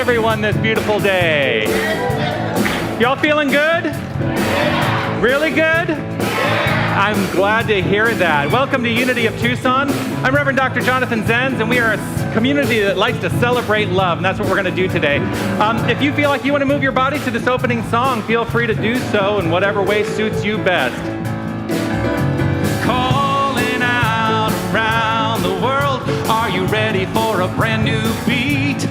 everyone this beautiful day? Y'all feeling good? Really good? I'm glad to hear that. Welcome to Unity of Tucson. I'm Reverend Dr. Jonathan Zenz, and we are a community that likes to celebrate love, and that's what we're going to do today. If you feel like you want to move your body to this opening song, feel free to do so in whatever way suits you best. Calling out around the world, are you ready for a brand new beat?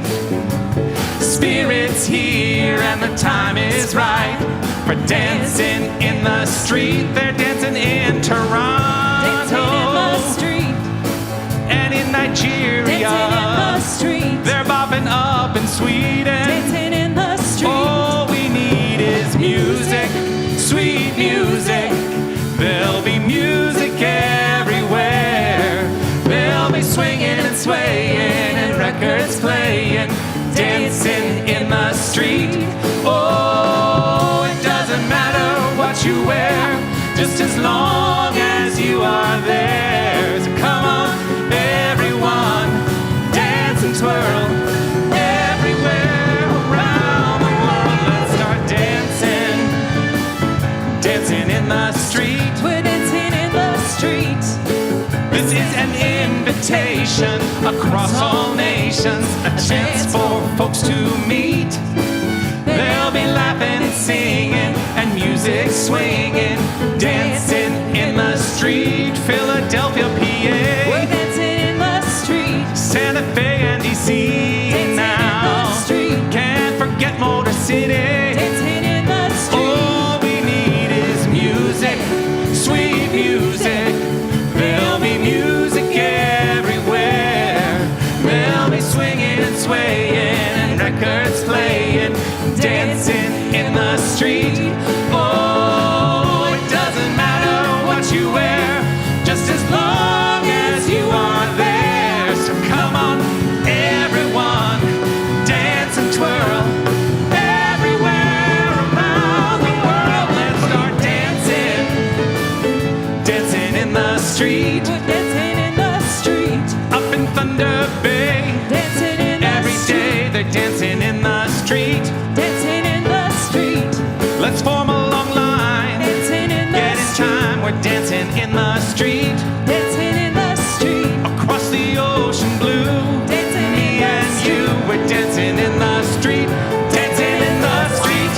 Spirit's here and the time is right for dancing in the street. They're dancing in Toronto, dancing in the street, and in Nigeria, dancing in the street. They're bopping up in Sweden, dancing in the street. All we need is music, sweet music. There'll be music everywhere. They'll be swinging and swaying and records playing, dancing in the street. Oh, it doesn't matter what you wear, just as long as you are there. So come on, everyone, dance and twirl everywhere around the world. Let's start dancing, dancing in the street. We're dancing in the street. This is an invitation across all nations, a chance for folks to meet. They'll be laughing and singing and music swinging, dancing in the street. Philadelphia, PA, We're dancing in the street. Santa Fe and DC, dancing now in the street. Can't forget Motor City, dancing in the street. All we need is music, sweet music. There'll be music everywhere. They'll be swinging and swaying and records playing, dancing in the street. Oh, it doesn't matter what you wear, just as long as you are there. So come on, everyone, dance and twirl everywhere around the world. Let's start dancing, dancing in the street. We're dancing in the street. Up in Thunder Bay, dancing in the every street. day they're dancing in the street. Dancing in the street. Let's form a long line, Dancing in the get in street. time, we're dancing in the street. Dancing in the street. Across the ocean blue, Dancing me in the and street. you, we're dancing in the street, dancing in the street.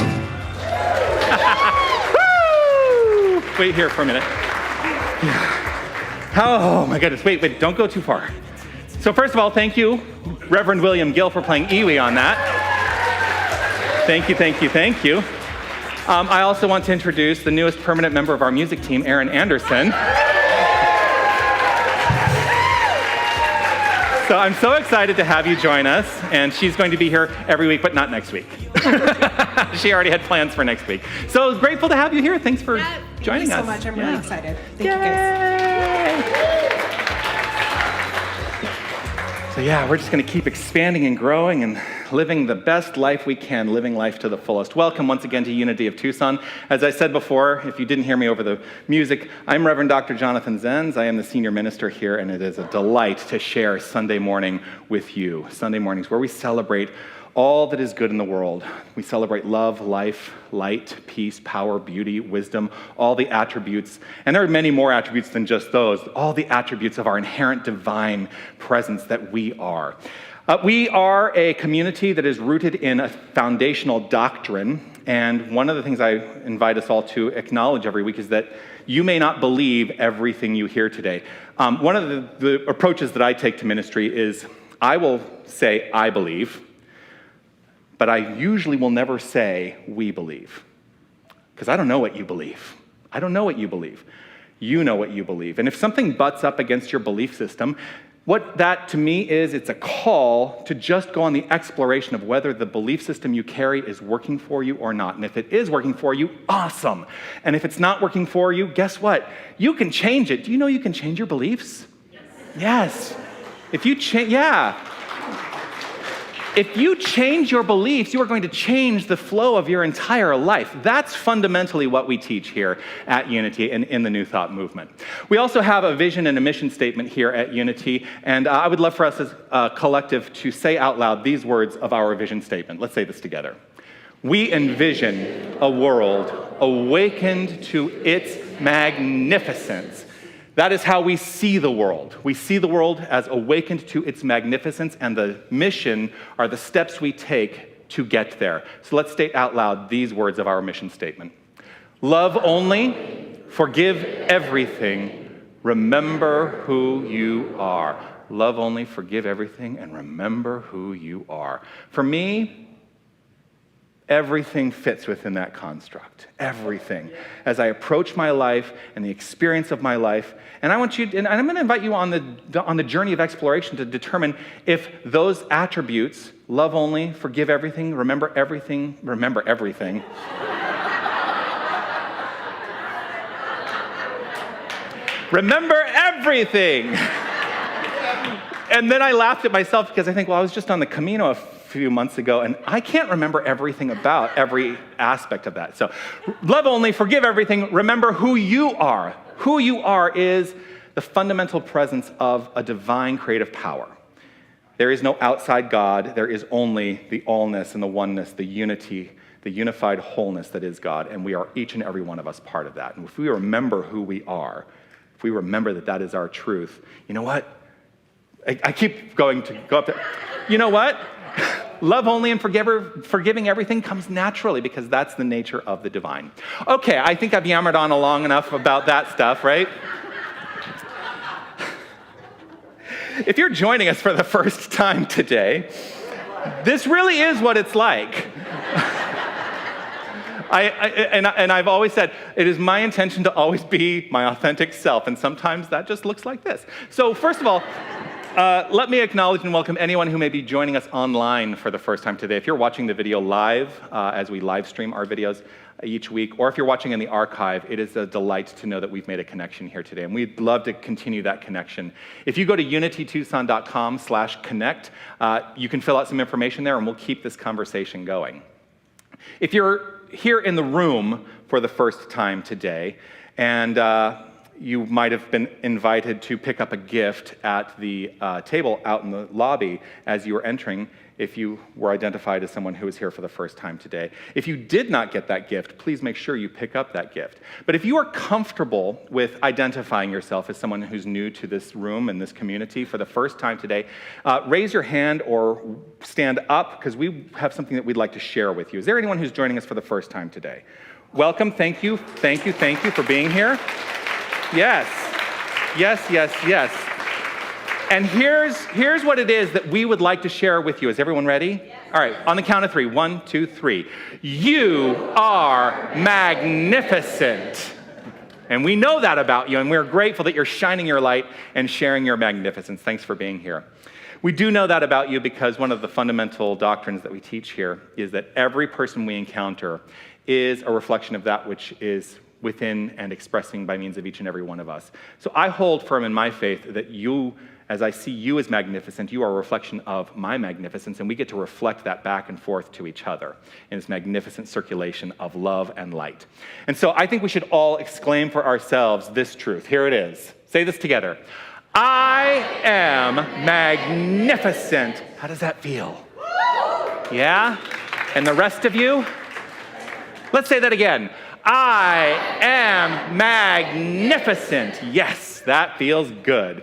Woo! Wait here for a minute. Oh my goodness, wait, don't go too far. So first of all, thank you, Reverend William Gill, for playing Iwi on that. Thank you. I also want to introduce the newest permanent member of our music team, Erin Anderson. So I'm so excited to have you join us, and she's going to be here every week, but not next week. She already had plans for next week. So grateful to have you here. Thanks for joining us. Thank you so much. I'm really excited. Thank you guys. So yeah, we're just going to keep expanding and growing and living the best life we can, living life to the fullest. Welcome once again to Unity of Tucson. As I said before, if you didn't hear me over the music, I'm Reverend Dr. Jonathan Zenz. I am the senior minister here, and it is a delight to share Sunday morning with you. Sunday mornings where we celebrate all that is good in the world. We celebrate love, life, light, peace, power, beauty, wisdom, all the attributes, and there are many more attributes than just those, all the attributes of our inherent divine presence that we are. We are a community that is rooted in a foundational doctrine, and one of the things I invite us all to acknowledge every week is that you may not believe everything you hear today. One of the approaches that I take to ministry is I will say, I believe, but I usually will never say, we believe. Because I don't know what you believe. I don't know what you believe. You know what you believe. And if something butts up against your belief system, what that to me is, it's a call to just go on the exploration of whether the belief system you carry is working for you or not. And if it is working for you, awesome. And if it's not working for you, guess what? You can change it. Do you know you can change your beliefs? Yes. If you change, yeah. If you change your beliefs, you are going to change the flow of your entire life. That's fundamentally what we teach here at Unity and in the New Thought movement. We also have a vision and a mission statement here at Unity, and I would love for us as a collective to say out loud these words of our vision statement. Let's say this together. We envision a world awakened to its magnificence. That is how we see the world. We see the world as awakened to its magnificence, and the mission are the steps we take to get there. So let's state out loud these words of our mission statement. Love only, forgive everything, remember who you are. Love only, forgive everything, and remember who you are. For me, everything fits within that construct. Everything. As I approach my life and the experience of my life, and I want you, and I'm going to invite you on the journey of exploration to determine if those attributes, love only, forgive everything, remember everything. Remember everything And then I laughed at myself because I think, well, I was just on the Camino a few months ago, and I can't remember everything about every aspect of that. So love only, forgive everything, remember who you are. Who you are is the fundamental presence of a divine creative power. There is no outside God. There is only the allness and the oneness, the unity, the unified wholeness that is God, and we are each and every one of us part of that. And if we remember who we are, if we remember that that is our truth, you know what? I keep going to go up there. You know what? Love only and forgiving everything comes naturally because that's the nature of the divine. Okay, I think I've yammered on long enough about that stuff, right? If you're joining us for the first time today, this really is what it's like. I've always said, it is my intention to always be my authentic self, and sometimes that just looks like this. So first of all, let me acknowledge and welcome anyone who may be joining us online for the first time today. If you're watching the video live, as we live stream our videos each week, or if you're watching in the archive, it is a delight to know that we've made a connection here today, and we'd love to continue that connection. If you go to unitytucson.com/connect, you can fill out some information there, and we'll keep this conversation going. If you're here in the room for the first time today, and you might have been invited to pick up a gift at the table out in the lobby as you were entering, if you were identified as someone who was here for the first time today. If you did not get that gift, please make sure you pick up that gift. But if you are comfortable with identifying yourself as someone who's new to this room and this community for the first time today, raise your hand or stand up, because we have something that we'd like to share with you. Is there anyone who's joining us for the first time today? Welcome, thank you for being here. Yes. And here's what it is that we would like to share with you. Is everyone ready? Yes. All right, on the count of 3. 1, 2, 3. You are magnificent. And we know that about you, and we're grateful that you're shining your light and sharing your magnificence. Thanks for being here. We do know that about you because one of the fundamental doctrines that we teach here is that every person we encounter is a reflection of that which is within and expressing by means of each and every one of us. So I hold firm in my faith that you, as I see you as magnificent, you are a reflection of my magnificence, and we get to reflect that back and forth to each other in this magnificent circulation of love and light. And so I think we should all exclaim for ourselves this truth. Here it is. Say this together. I am magnificent. How does that feel? Yeah? And the rest of you? Let's say that again. I am magnificent. Yes, that feels good.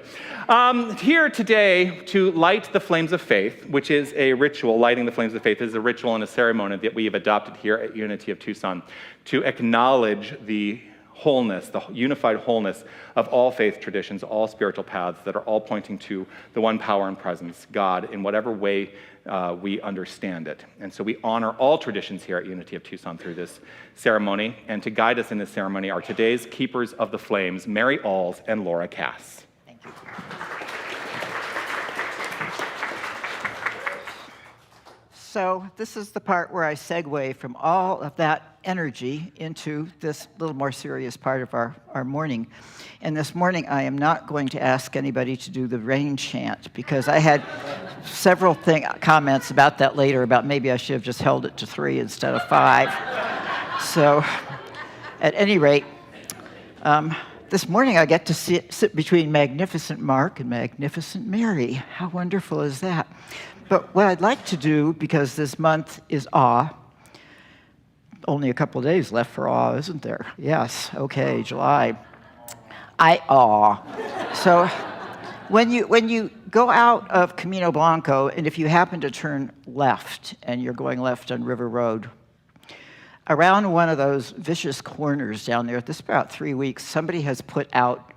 Here today to light the flames of faith, which is a ritual. Lighting the flames of faith is a ritual and a ceremony that we have adopted here at Unity of Tucson to acknowledge the wholeness, the unified wholeness of all faith traditions, all spiritual paths that are all pointing to the one power and presence, God, in whatever way we understand it. And so we honor all traditions here at Unity of Tucson through this ceremony. And to guide us in this ceremony are today's keepers of the flames, Mary Alls and Laura Cass. Thank you. So this is the part where I segue from all of that energy into this little more serious part of our morning. And this morning, I am not going to ask anybody to do the rain chant, because I had several comments about that later, about maybe I should have just held it to 3 instead of 5. So at any rate, this morning I get to sit between Magnificent Mark and Magnificent Mary. How wonderful is that? But what I'd like to do, because this month is awe, only a couple of days left for awe, isn't there? Yes, okay, July. I awe. So when you go out of Camino Blanco, and if you happen to turn left, and you're going left on River Road, around one of those vicious corners down there, this about 3 weeks, somebody has put out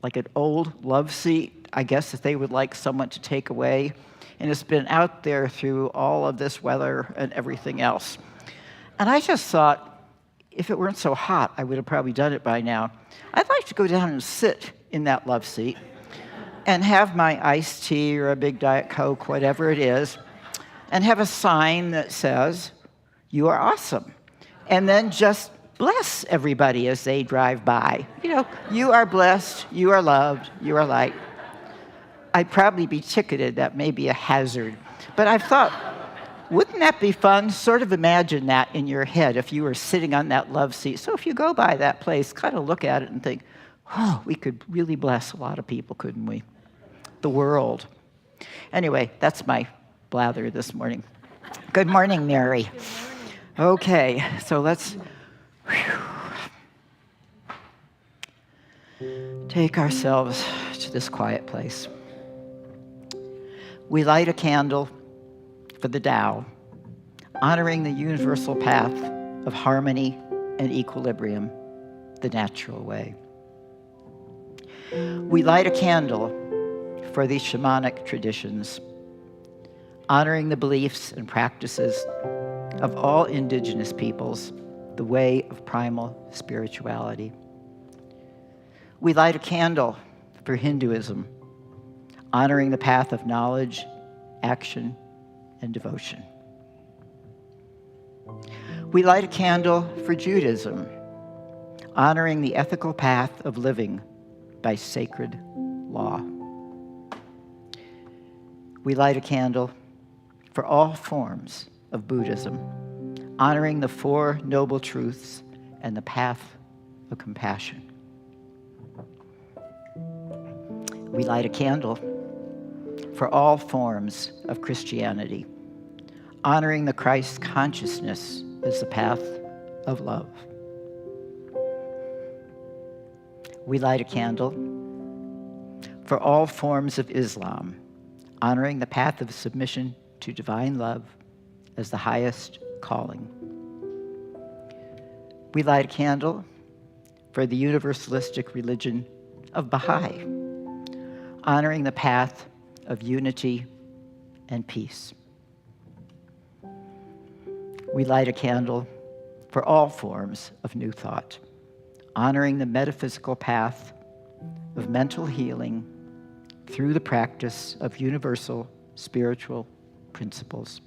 like an old love seat, I guess, that they would like someone to take away. And it's been out there through all of this weather and everything else. And I just thought, if it weren't so hot, I would have probably done it by now. I'd like to go down and sit in that love seat and have my iced tea or a big Diet Coke, whatever it is, and have a sign that says, "You are awesome." And then just bless everybody as they drive by. You know, you are blessed, you are loved, you are light. I'd probably be ticketed. That may be a hazard. But I've thought, wouldn't that be fun? Sort of imagine that in your head if you were sitting on that love seat. So if you go by that place, kind of look at it and think, oh, we could really bless a lot of people, couldn't we? The world. Anyway, that's my blather this morning. Good morning, Mary. Okay, so let's take ourselves to this quiet place. We light a candle for the Tao, honoring the universal path of harmony and equilibrium, the natural way. We light a candle for these shamanic traditions, honoring the beliefs and practices of all indigenous peoples, the way of primal spirituality. We light a candle for Hinduism, honoring the path of knowledge, action, and devotion. We light a candle for Judaism, honoring the ethical path of living by sacred law. We light a candle for all forms of Buddhism, honoring the 4 noble truths and the path of compassion. We light a candle for all forms of Christianity, honoring the Christ consciousness as the path of love. We light a candle for all forms of Islam, honoring the path of submission to divine love as the highest calling. We light a candle for the universalistic religion of Baha'i, honoring the path of unity and peace. We light a candle for all forms of New Thought, honoring the metaphysical path of mental healing through the practice of universal spiritual principles.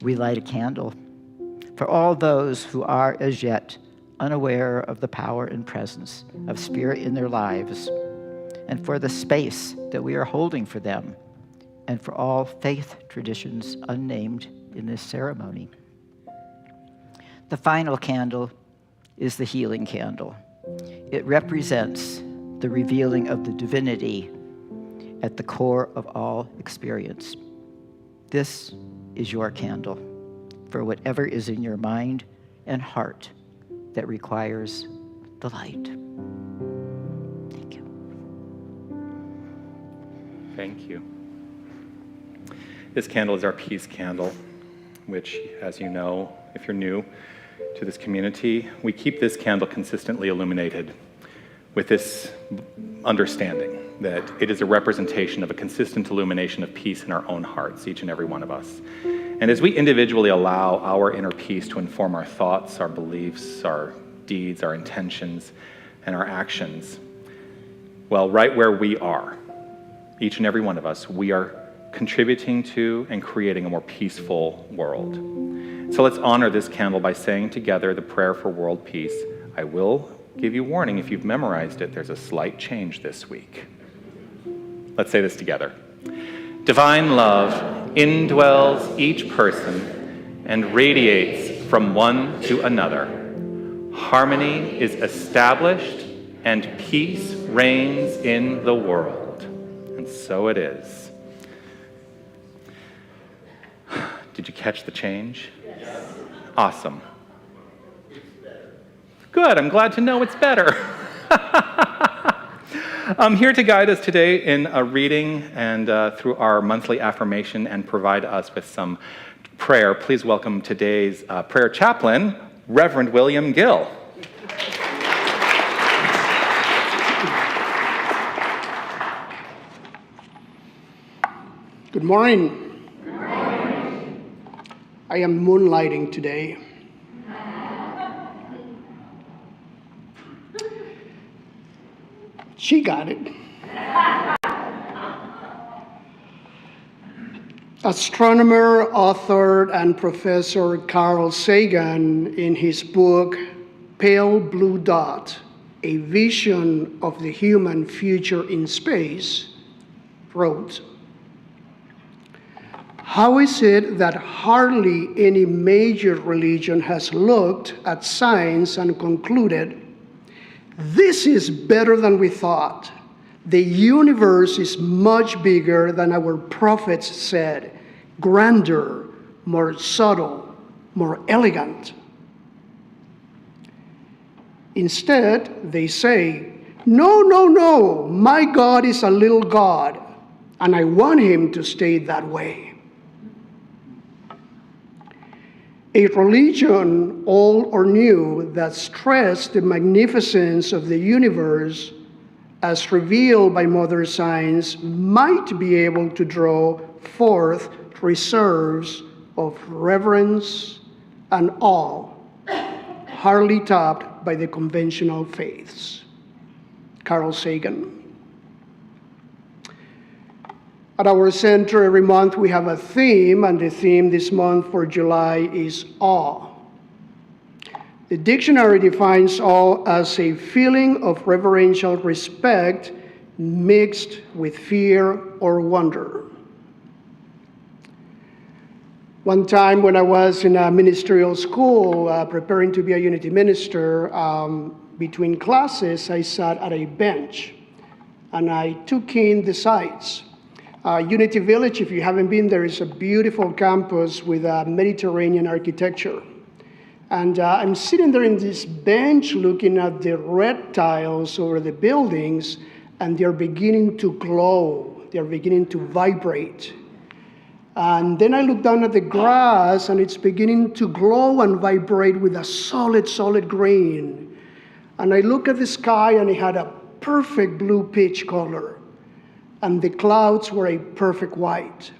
We light a candle for all those who are as yet unaware of the power and presence of Spirit in their lives, and for the space that we are holding for them, and for all faith traditions unnamed in this ceremony. The final candle is the healing candle. It represents the revealing of the divinity at the core of all experience. This is your candle for whatever is in your mind and heart that requires the light. Thank you. Thank you. This candle is our peace candle, which, as you know, if you're new to this community, we keep this candle consistently illuminated with this understanding that it is a representation of a consistent illumination of peace in our own hearts, each and every one of us. And as we individually allow our inner peace to inform our thoughts, our beliefs, our deeds, our intentions, and our actions, well, right where we are, each and every one of us, we are contributing to and creating a more peaceful world. So let's honor this candle by saying together the prayer for world peace. I will give you warning if you've memorized it, there's a slight change this week. Let's say this together. Divine love indwells each person and radiates from one to another. Harmony is established and peace reigns in the world. And so it is. Did you catch the change? Yes. Awesome. Good, I'm glad to know it's better. I'm here to guide us today in a reading and through our monthly affirmation and provide us with some prayer. Please welcome today's prayer chaplain, Reverend William Gill. Good morning. Good morning. I am moonlighting today. She got it. Astronomer, author, and professor Carl Sagan, in his book, Pale Blue Dot, A Vision of the Human Future in Space, wrote, "How is it that hardly any major religion has looked at science and concluded, this is better than we thought. The universe is much bigger than our prophets said, grander, more subtle, more elegant. Instead, they say, no, no, no, my God is a little God, and I want him to stay that way." A religion, old or new, that stressed the magnificence of the universe as revealed by modern science might be able to draw forth reserves of reverence and awe, hardly topped by the conventional faiths. Carl Sagan. At our center every month we have a theme, and the theme this month for July is awe. The dictionary defines awe as a feeling of reverential respect mixed with fear or wonder. One time when I was in a ministerial school preparing to be a Unity minister, between classes I sat at a bench and I took in the sights. Unity Village, if you haven't been there, is a beautiful campus with Mediterranean architecture. And I'm sitting there in this bench looking at the red tiles over the buildings, and they're beginning to glow. They're beginning to vibrate. And then I look down at the grass, and it's beginning to glow and vibrate with a solid, solid green. And I look at the sky, and it had a perfect blue pitch color. And the clouds were a perfect white.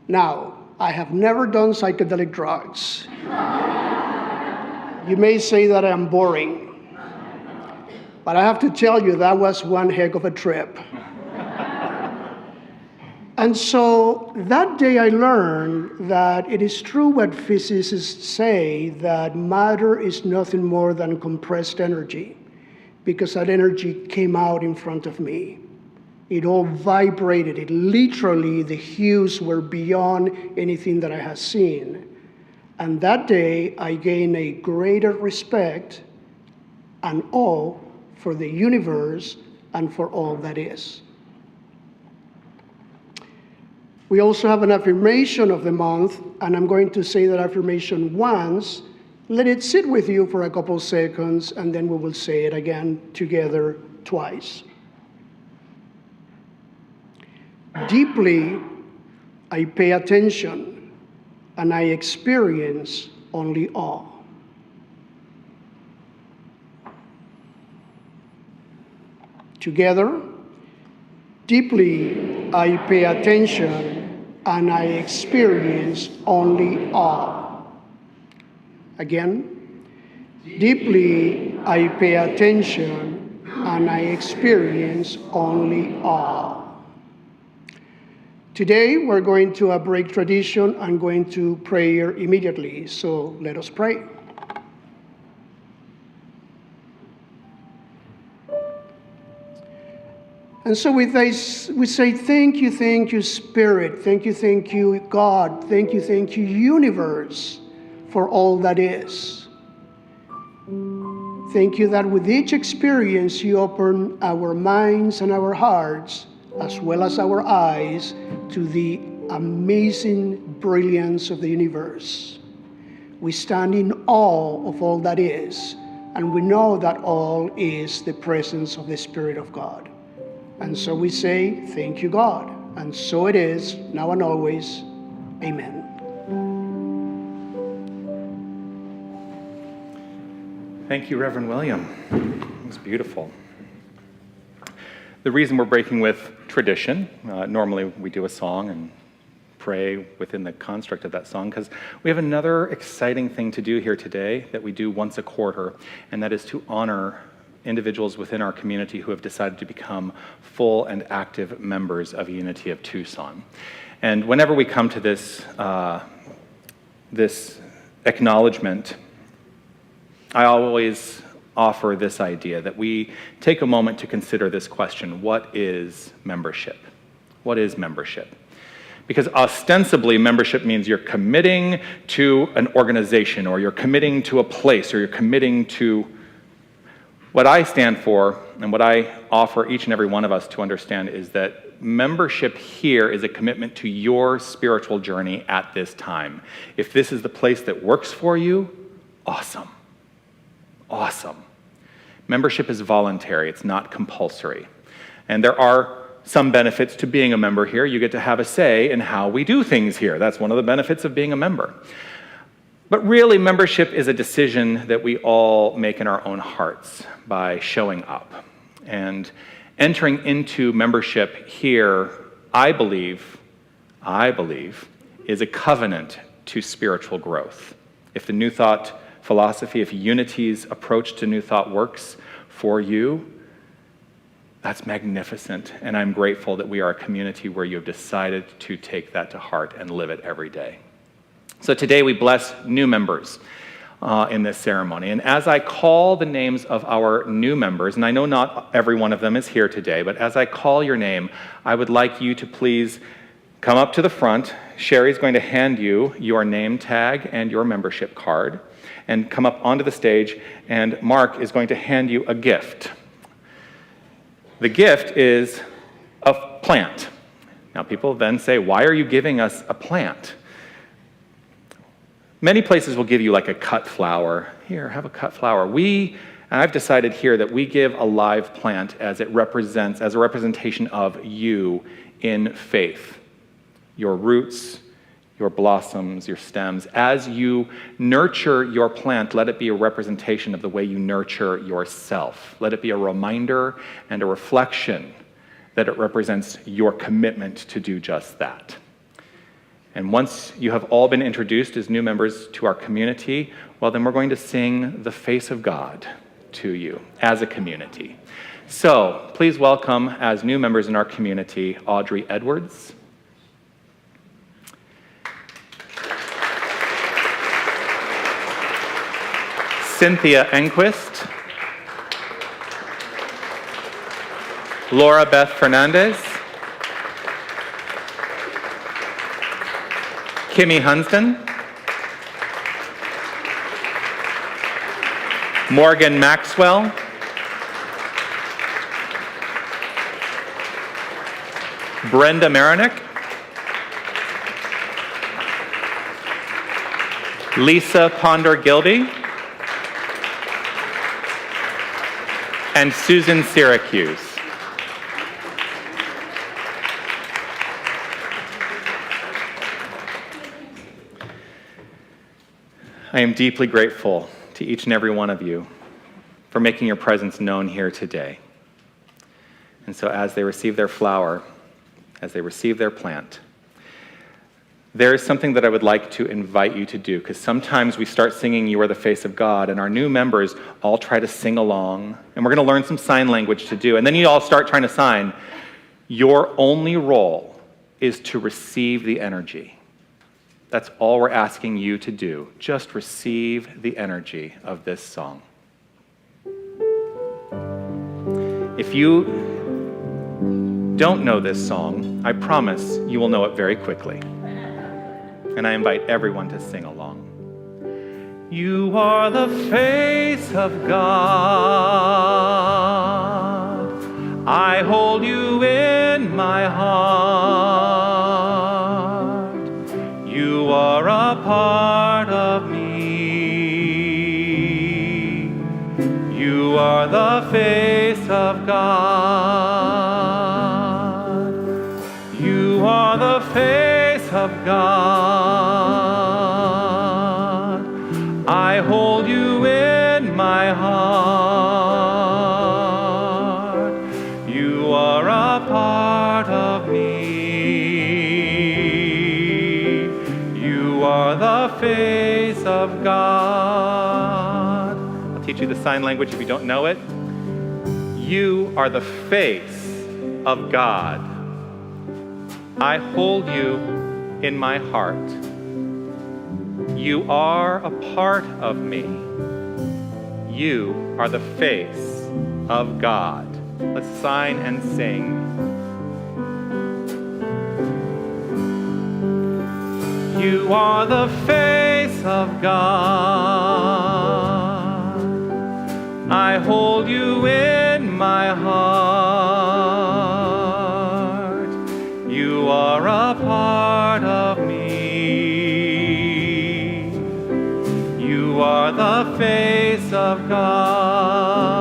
Now, I have never done psychedelic drugs. You may say that I'm boring, but I have to tell you that was one heck of a trip. And so that day I learned that it is true what physicists say, that matter is nothing more than compressed energy, because that energy came out in front of me. It all vibrated. It literally, the hues were beyond anything that I had seen. And that day, I gained a greater respect and awe for the universe and for all that is. We also have an affirmation of the month, and I'm going to say that affirmation once. Let it sit with you for a couple seconds, and then we will say it again together twice. Deeply, I pay attention, and I experience only awe. Together, deeply, I pay attention, and I experience only awe. Again, deeply, I pay attention, and I experience only awe. Today, we're going to break tradition and going to prayer immediately. So let us pray. And so we say, thank you, Spirit. Thank you, God. Thank you, universe, for all that is. Thank you that with each experience, you open our minds and our hearts, as well as our eyes, to the amazing brilliance of the universe. We stand in awe of all that is, and we know that all is the presence of the Spirit of God. And so we say, thank you, God. And so it is, now and always. Amen. Thank you, Reverend William. It was beautiful. The reason we're breaking with tradition, normally we do a song and pray within the construct of that song, because we have another exciting thing to do here today that we do once a quarter, and that is to honor individuals within our community who have decided to become full and active members of Unity of Tucson. And whenever we come to this, this acknowledgement, I always offer this idea that we take a moment to consider this question: what is membership? What is membership? Because ostensibly, membership means you're committing to an organization, or you're committing to a place, or you're committing to. What I stand for, and what I offer each and every one of us to understand, is that membership here is a commitment to your spiritual journey at this time. If this is the place that works for you, awesome. Awesome. Membership is voluntary, it's not compulsory. And there are some benefits to being a member here. You get to have a say in how we do things here. That's one of the benefits of being a member. But really, membership is a decision that we all make in our own hearts by showing up. And entering into membership here, I believe, is a covenant to spiritual growth. If the New Thought philosophy, if Unity's approach to New Thought works for you, that's magnificent. And I'm grateful that we are a community where you have decided to take that to heart and live it every day. So today we bless new members in this ceremony. And as I call the names of our new members, and I know not every one of them is here today, but as I call your name, I would like you to please come up to the front. Sherry's going to hand you your name tag and your membership card, and come up onto the stage, and Mark is going to hand you a gift. The gift is a plant. Now people then say, why are you giving us a plant? Many places will give you like a cut flower. Here, have a cut flower. And I've decided here that we give a live plant as a representation of you in faith. Your roots, your blossoms, your stems. As you nurture your plant, let it be a representation of the way you nurture yourself. Let it be a reminder and a reflection that it represents your commitment to do just that. And once you have all been introduced as new members to our community, well, then we're going to sing the face of God to you as a community. So please welcome, as new members in our community, Audrey Edwards, Cynthia Enquist, Laura Beth Fernandez, Kimmy Hunston, Morgan Maxwell, Brenda Marinick, Lisa Ponder-Gilby, and Susan Syracuse. I am deeply grateful to each and every one of you for making your presence known here today. And so as they receive their flower, as they receive their plant, there is something that I would like to invite you to do, because sometimes we start singing "You Are the Face of God," and our new members all try to sing along, and we're going to learn some sign language to do, and then you all start trying to sign. Your only role is to receive the energy. That's all we're asking you to do. Just receive the energy of this song. If you don't know this song, I promise you will know it very quickly. And I invite everyone to sing along. You are the face of God. I hold you in my heart. You are a part of me. You are the face of God. You are the face of God. I hold you in my heart. You are a part of me. You are the face of God. I'll teach you the sign language if you don't know it. You are the face of God. I hold you in my heart. You are a part of me. You are the face of God. Let's sign and sing. You are the face of God. I hold you in my heart. You are a part of me. You are the face of God.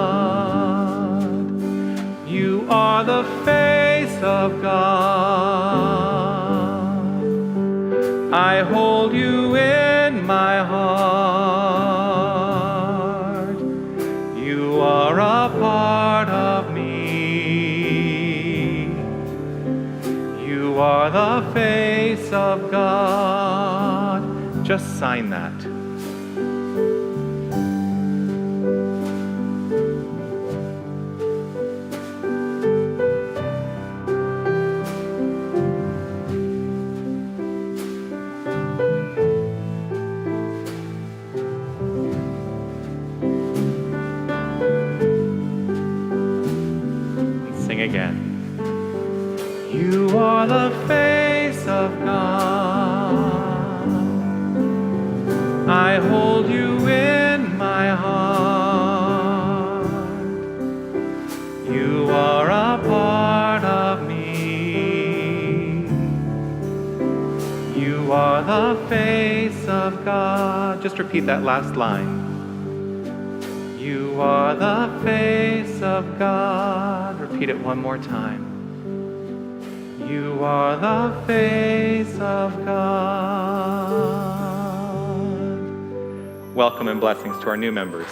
You are the face of God. I hold you in my heart. You are a part of me. You are the face of God. Just sign that. Again. You are the face of God. I hold you in my heart. You are a part of me. You are the face of God. Just repeat that last line. You are the face of God. Repeat it one more time. You are the face of God. Welcome and blessings to our new members.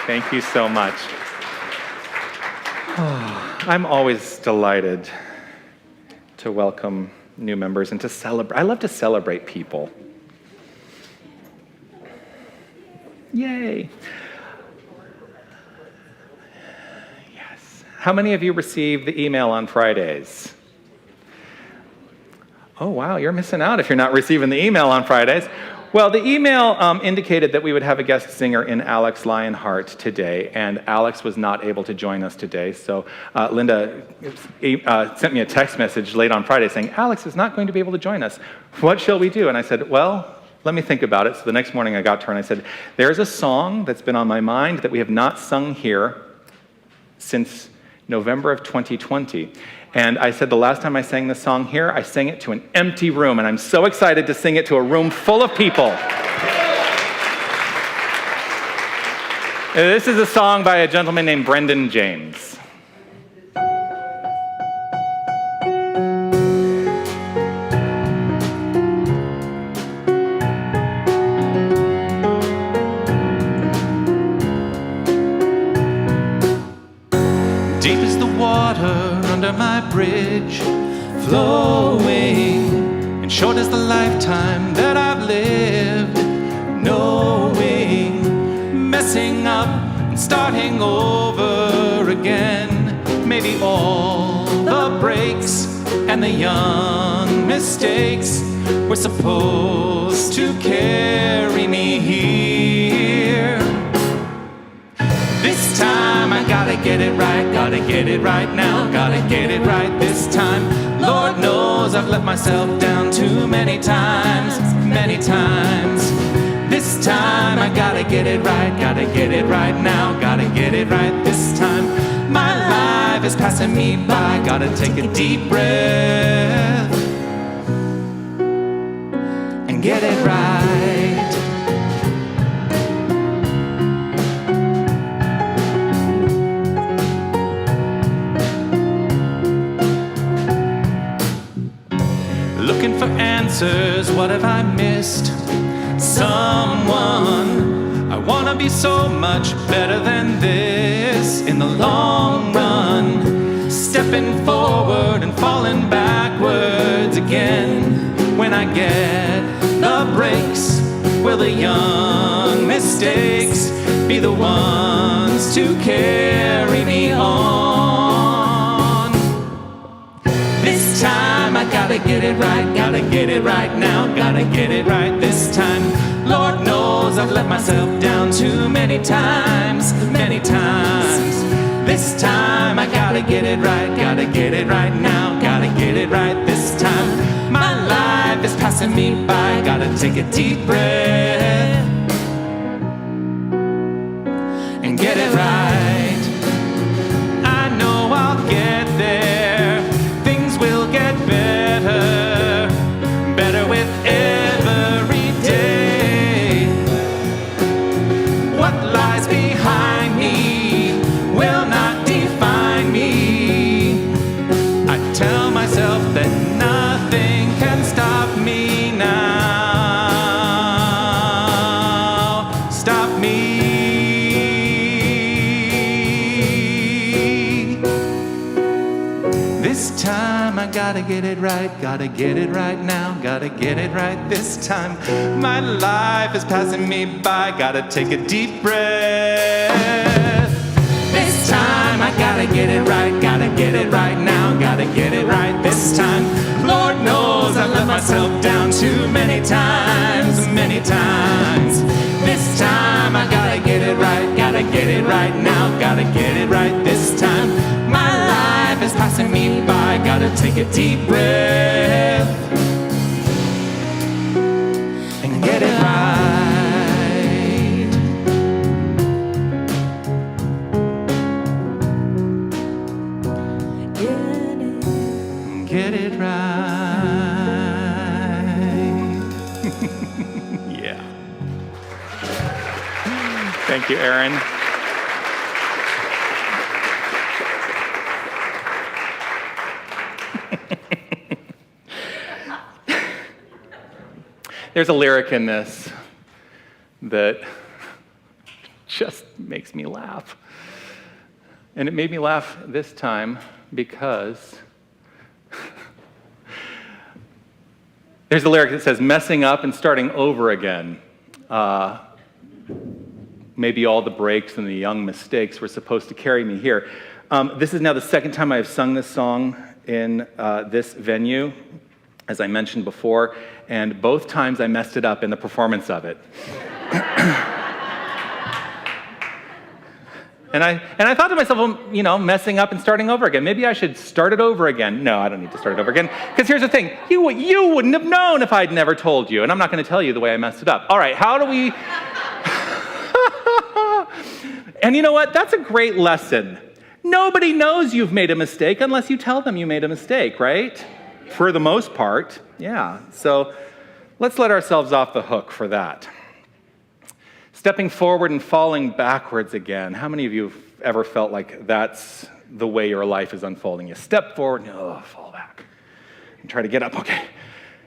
Thank you so much. I'm always delighted to welcome new members and to celebrate. I love to celebrate people. Yay. Yes. How many of you received the email on Fridays? Oh, wow, you're missing out if you're not receiving the email on Fridays. Well, the email indicated that we would have a guest singer in Alex Lionheart today, and Alex was not able to join us today, so Linda sent me a text message late on Friday saying, Alex is not going to be able to join us. What shall we do? And I said, well, let me think about it. So the next morning I got to her and I said, there's a song that's been on my mind that we have not sung here since November of 2020. And I said the last time I sang this song here, I sang it to an empty room, and I'm so excited to sing it to a room full of people. This is a song by a gentleman named Brendan James. Deep is the water under my bridge, flowing, and short is the lifetime that I've lived, knowing, messing up and starting over again. Maybe all the breaks and the young mistakes were supposed to carry me here. This time I gotta get it right now, gotta get it right this time. Lord knows I've let myself down too many times, many times. This time I gotta get it right now, gotta get it right this time. My life is passing me by, gotta take a deep breath and get it right. Looking for answers, what have I missed? Someone, I wanna be so much better than this in the long run. Stepping forward and falling backwards again. When I get the breaks, will the young mistakes be the ones to carry me on? This time I gotta get it right now, gotta get it right this time. Lord knows I've let myself down too many times, many times. This time I gotta get it right now, gotta get it right this time. My life is passing me by, gotta take a deep breath and get it right. I know I'll get there, things will get better, better with every day. What lies behind me will not define me. I tell myself that nothing can stop me now. Stop me. This time I gotta get it right now, gotta get it right this time. My life is passing me by, gotta take a deep breath. This time I gotta get it right now, gotta get it right this time. Lord knows I've let myself down too many times, many times. This time I gotta get it right now, gotta get it right this time. My life is passing me by, gotta take a deep breath and get it right. Get it right. Yeah. Thank you, Aaron. There's a lyric in this that just makes me laugh. And it made me laugh this time because there's a lyric that says, messing up and starting over again. Maybe all the breaks and the young mistakes were supposed to carry me here. This is now the second time I've sung this song in this venue, as I mentioned before, and both times I messed it up in the performance of it. And I thought to myself, well, messing up and starting over again. Maybe I should start it over again. No, I don't need to start it over again. Because here's the thing. You wouldn't have known if I'd never told you. And I'm not going to tell you the way I messed it up. All right, how do we... And you know what? That's a great lesson. Nobody knows you've made a mistake unless you tell them you made a mistake, right? For the most part, yeah. So let's let ourselves off the hook for that. Stepping forward and falling backwards again. How many of you have ever felt like that's the way your life is unfolding? You step forward and fall back. And try to get up, okay.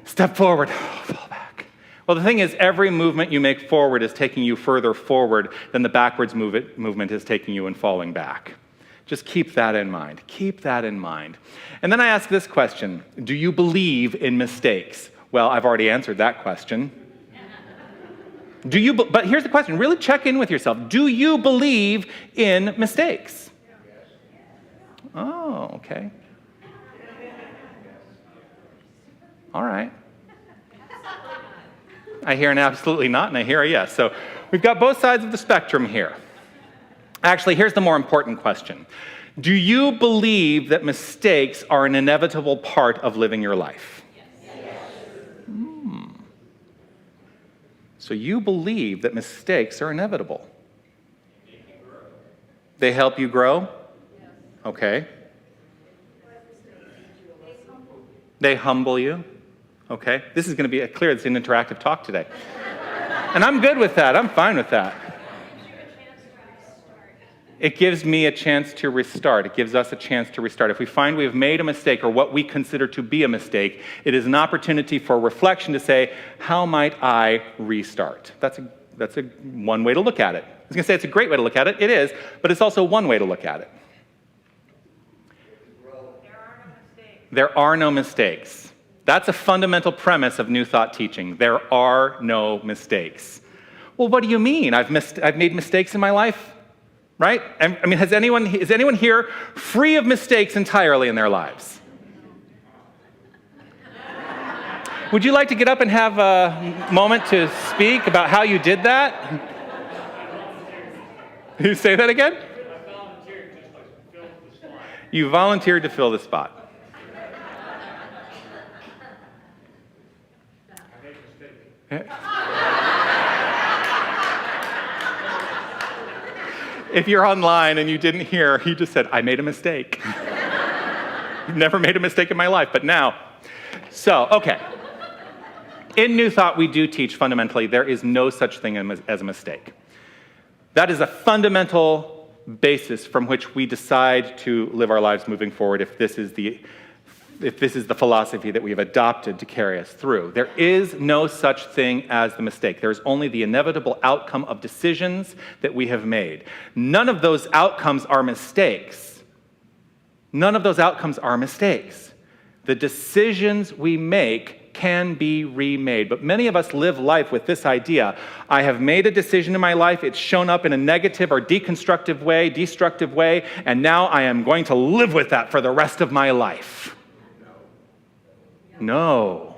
Step forward, fall back. Well, the thing is, every movement you make forward is taking you further forward than the backwards movement is taking you and falling back. Just keep that in mind. Keep that in mind. And then I ask this question, do you believe in mistakes? Well, I've already answered that question. But here's the question, really check in with yourself. Do you believe in mistakes? Oh, okay. All right. I hear an absolutely not, and I hear a yes. So we've got both sides of the spectrum here. Actually, here's the more important question. Do you believe that mistakes are an inevitable part of living your life? Yes. So you believe that mistakes are inevitable. They help you grow? Okay. They humble you? Okay. This is going to be clear. It's an interactive talk today. And I'm good with that. I'm fine with that. It gives me a chance to restart. It gives us a chance to restart. If we find we have made a mistake or what we consider to be a mistake, it is an opportunity for reflection to say, how might I restart? That's a one way to look at it. I was going to say it's a great way to look at it. It is, but it's also one way to look at it. There are no mistakes. That's a fundamental premise of New Thought teaching. There are no mistakes. Well, what do you mean? I've made mistakes in my life? Right? I mean, is anyone here free of mistakes entirely in their lives? Would you like to get up and have a moment to speak about how you did that? You say that again? I volunteered just like fill the spot. You volunteered to fill the spot. I made a mistake. If you're online and you didn't hear, he just said, I made a mistake. Never made a mistake in my life, but now. So, okay. In New Thought, we do teach fundamentally there is no such thing as a mistake. That is a fundamental basis from which we decide to live our lives moving forward if this is the philosophy that we have adopted to carry us through. There is no such thing as the mistake. There's only the inevitable outcome of decisions that we have made. None of those outcomes are mistakes. None of those outcomes are mistakes. The decisions we make can be remade. But many of us live life with this idea. I have made a decision in my life, it's shown up in a negative or destructive way, and now I am going to live with that for the rest of my life. No.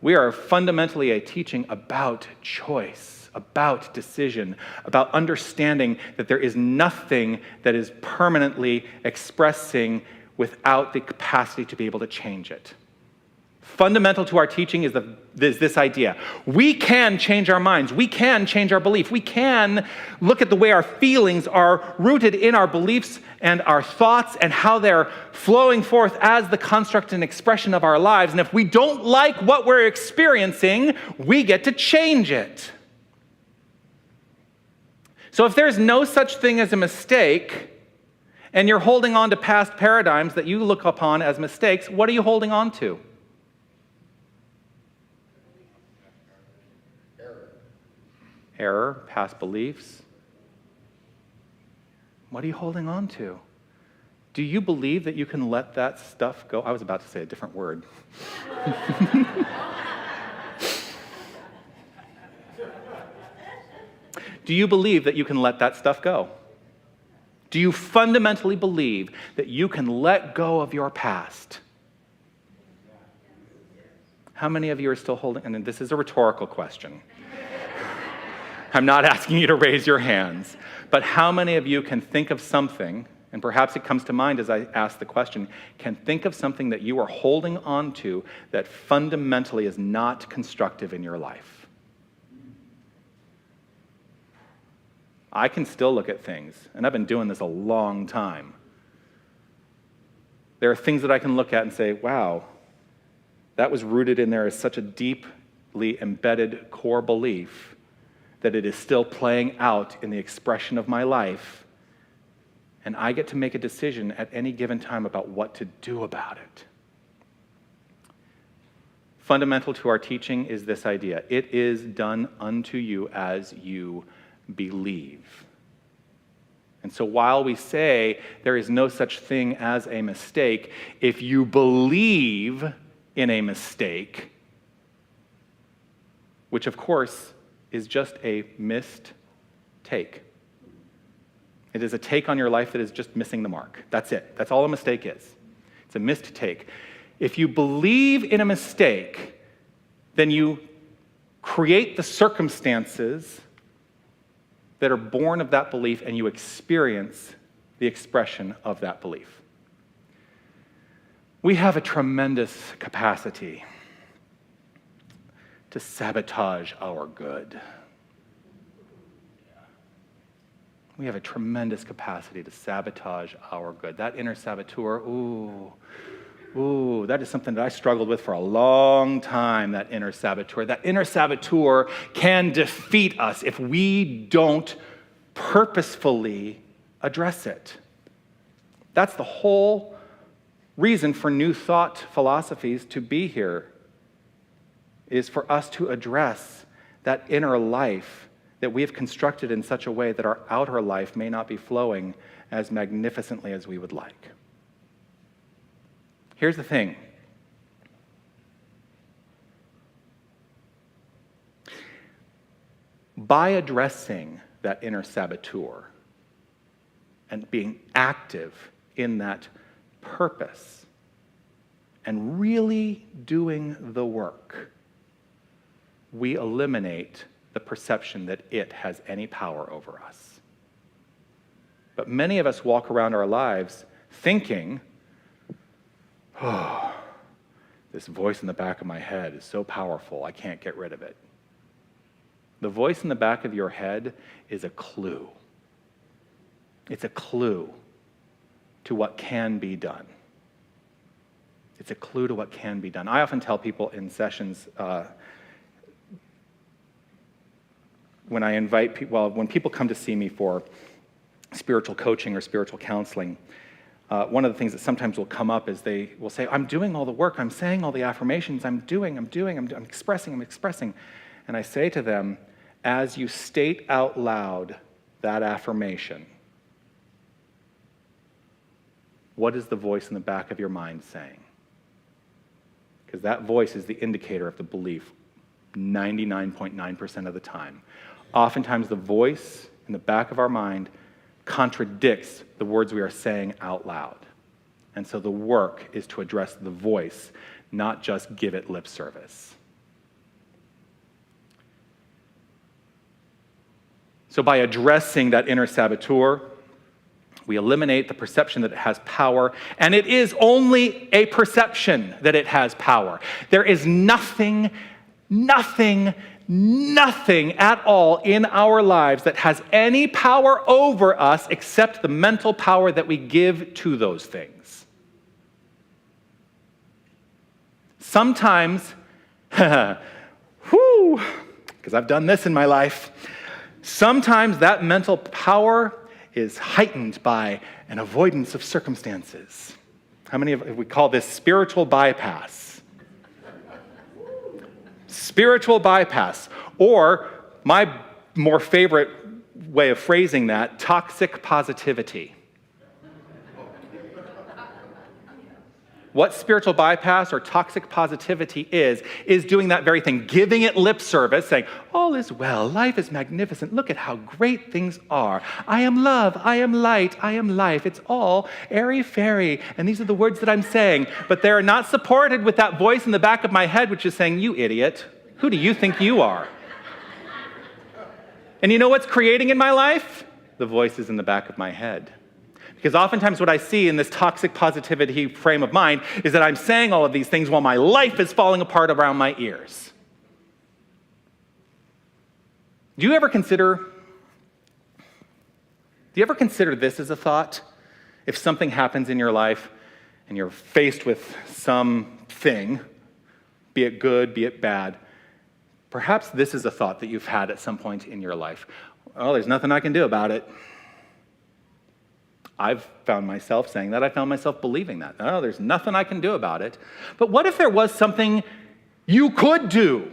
We are fundamentally a teaching about choice, about decision, about understanding that there is nothing that is permanently expressing without the capacity to be able to change it. Fundamental to our teaching is this idea. We can change our minds. We can change our belief. We can look at the way our feelings are rooted in our beliefs and our thoughts and how they're flowing forth as the construct and expression of our lives. And if we don't like what we're experiencing, we get to change it. So if there's no such thing as a mistake, and you're holding on to past paradigms that you look upon as mistakes, what are you holding on to? Error, past beliefs. What are you holding on to? Do you believe that you can let that stuff go? I was about to say a different word. Do you believe that you can let that stuff go? Do you fundamentally believe that you can let go of your past? How many of you are still holding, and this is a rhetorical question. I'm not asking you to raise your hands, but how many of you can think of something, and perhaps it comes to mind as I ask the question, can think of something that you are holding on to that fundamentally is not constructive in your life? I can still look at things, and I've been doing this a long time. There are things that I can look at and say, wow, that was rooted in there as such a deeply embedded core belief that it is still playing out in the expression of my life, and I get to make a decision at any given time about what to do about it. Fundamental to our teaching is this idea. It is done unto you as you believe. And so while we say there is no such thing as a mistake, if you believe in a mistake, which of course is just a missed take. It is a take on your life that is just missing the mark. That's it. That's all a mistake is. It's a missed take. If you believe in a mistake, then you create the circumstances that are born of that belief, and you experience the expression of that belief. We have a tremendous capacity to sabotage our good. We have a tremendous capacity to sabotage our good. That inner saboteur, that is something that I struggled with for a long time, that inner saboteur. That inner saboteur can defeat us if we don't purposefully address it. That's the whole reason for New Thought philosophies to be here, is for us to address that inner life that we have constructed in such a way that our outer life may not be flowing as magnificently as we would like. Here's the thing. By addressing that inner saboteur and being active in that purpose and really doing the work, we eliminate the perception that it has any power over us. But many of us walk around our lives thinking, oh, this voice in the back of my head is so powerful, I can't get rid of it. The voice in the back of your head is a clue. It's a clue to what can be done. It's a clue to what can be done. I often tell people in sessions, when I invite people, when people come to see me for spiritual coaching or spiritual counseling, one of the things that sometimes will come up is they will say, I'm doing all the work, I'm saying all the affirmations, I'm expressing. And I say to them, as you state out loud that affirmation, what is the voice in the back of your mind saying? Because that voice is the indicator of the belief 99.9% of the time. Oftentimes the voice in the back of our mind contradicts the words we are saying out loud. And so the work is to address the voice, not just give it lip service. So by addressing that inner saboteur, we eliminate the perception that it has power, and it is only a perception that it has power. There is nothing at all in our lives that has any power over us except the mental power that we give to those things. Sometimes, because I've done this in my life, sometimes that mental power is heightened by an avoidance of circumstances. How many of we call this spiritual bypass? Spiritual bypass, or my more favorite way of phrasing that, toxic positivity. What spiritual bypass or toxic positivity is doing that very thing, giving it lip service, saying, all is well, life is magnificent, look at how great things are. I am love, I am light, I am life, it's all airy-fairy, and these are the words that I'm saying, but they're not supported with that voice in the back of my head which is saying, you idiot, who do you think you are? And you know what's creating in my life? The voices in the back of my head. Because oftentimes what I see in this toxic positivity frame of mind is that I'm saying all of these things while my life is falling apart around my ears. Do you ever consider this as a thought? If something happens in your life and you're faced with something, be it good, be it bad, perhaps this is a thought that you've had at some point in your life. Oh, there's nothing I can do about it. I've found myself saying that. I found myself believing that. Oh, there's nothing I can do about it. But what if there was something you could do?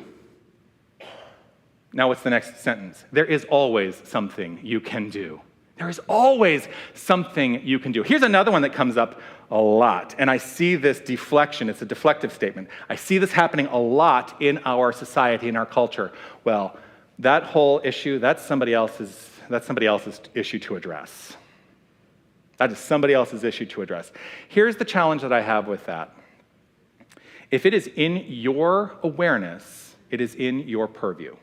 Now, what's the next sentence? There is always something you can do. There is always something you can do. Here's another one that comes up a lot, and I see this deflection. It's a deflective statement. I see this happening a lot in our society, in our culture. Well, that whole issue, that's somebody else's issue to address. That is somebody else's issue to address. Here's the challenge that I have with that. If it is in your awareness, it is in your purview.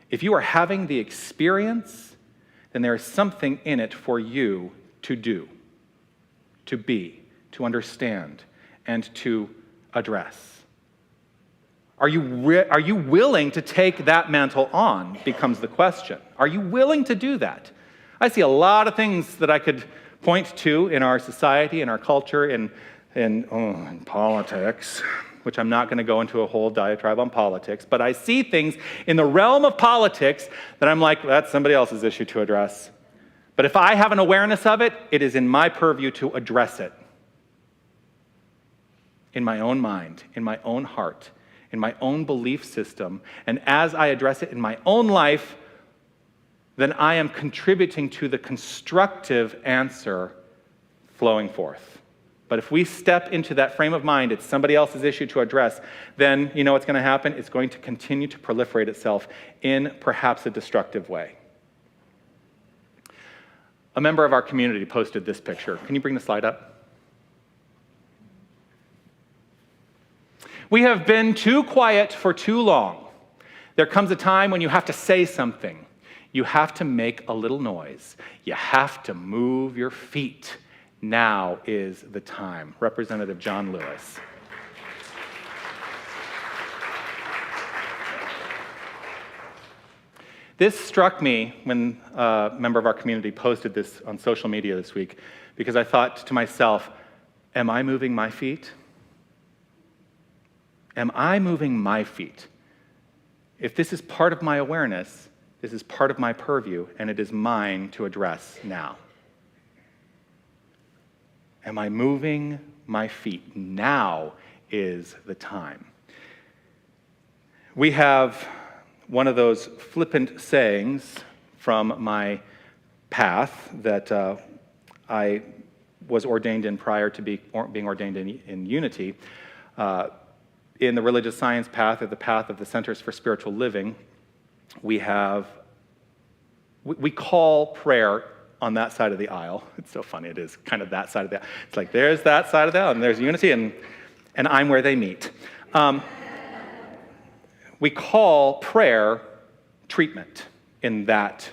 If you are having the experience, then there is something in it for you to do, to be, to understand, and to address. Are you willing to take that mantle on, becomes the question. Are you willing to do that? I see a lot of things that I could point to in our society, in our culture, in politics, which I'm not going to go into a whole diatribe on politics, but I see things in the realm of politics that I'm like, that's somebody else's issue to address. But if I have an awareness of it, it is in my purview to address it. In my own mind, in my own heart, in my own belief system, and as I address it in my own life, then I am contributing to the constructive answer flowing forth. But if we step into that frame of mind, it's somebody else's issue to address, then you know what's going to happen? It's going to continue to proliferate itself in perhaps a destructive way. A member of our community posted this picture. Can you bring the slide up? We have been too quiet for too long. There comes a time when you have to say something. You have to make a little noise. You have to move your feet. Now is the time. Representative John Lewis. This struck me when a member of our community posted this on social media this week, because I thought to myself, am I moving my feet? Am I moving my feet? If this is part of my awareness, this is part of my purview, and it is mine to address now. Am I moving my feet? Now is the time. We have one of those flippant sayings from my path that I was ordained in prior to being ordained in Unity. In the religious science path, or the path of the Centers for Spiritual Living, we call prayer on that side of the aisle. It's so funny, it is kind of that side of the aisle. It's like there's that side of the aisle, and there's Unity, and I'm where they meet. We call prayer treatment in that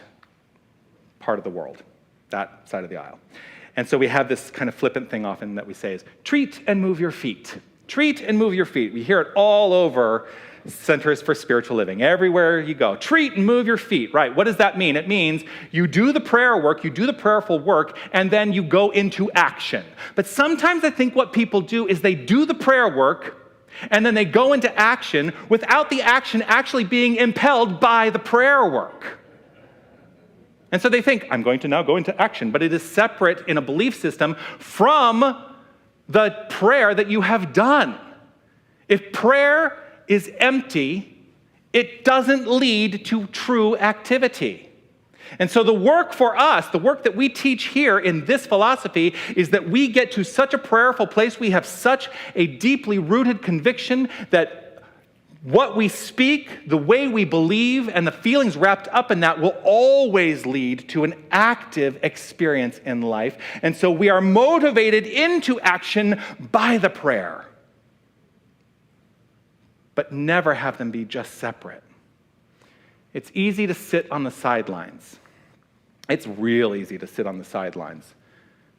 part of the world, that side of the aisle. And so we have this kind of flippant thing often that we say is, treat and move your feet. Treat and move your feet. We hear it all over Centers for Spiritual Living. Everywhere you go, treat and move your feet. Right, what does that mean? It means you do the prayer work, you do the prayerful work, and then you go into action. But sometimes I think what people do is they do the prayer work, and then they go into action without the action actually being impelled by the prayer work. And so they think, I'm going to now go into action, but it is separate in a belief system from the prayer that you have done. If prayer is empty, it doesn't lead to true activity. And so the work for us, the work that we teach here in this philosophy, is that we get to such a prayerful place, we have such a deeply rooted conviction that what we speak, the way we believe, and the feelings wrapped up in that will always lead to an active experience in life. And so we are motivated into action by the prayer, but never have them be just separate. It's easy to sit on the sidelines. It's real easy to sit on the sidelines,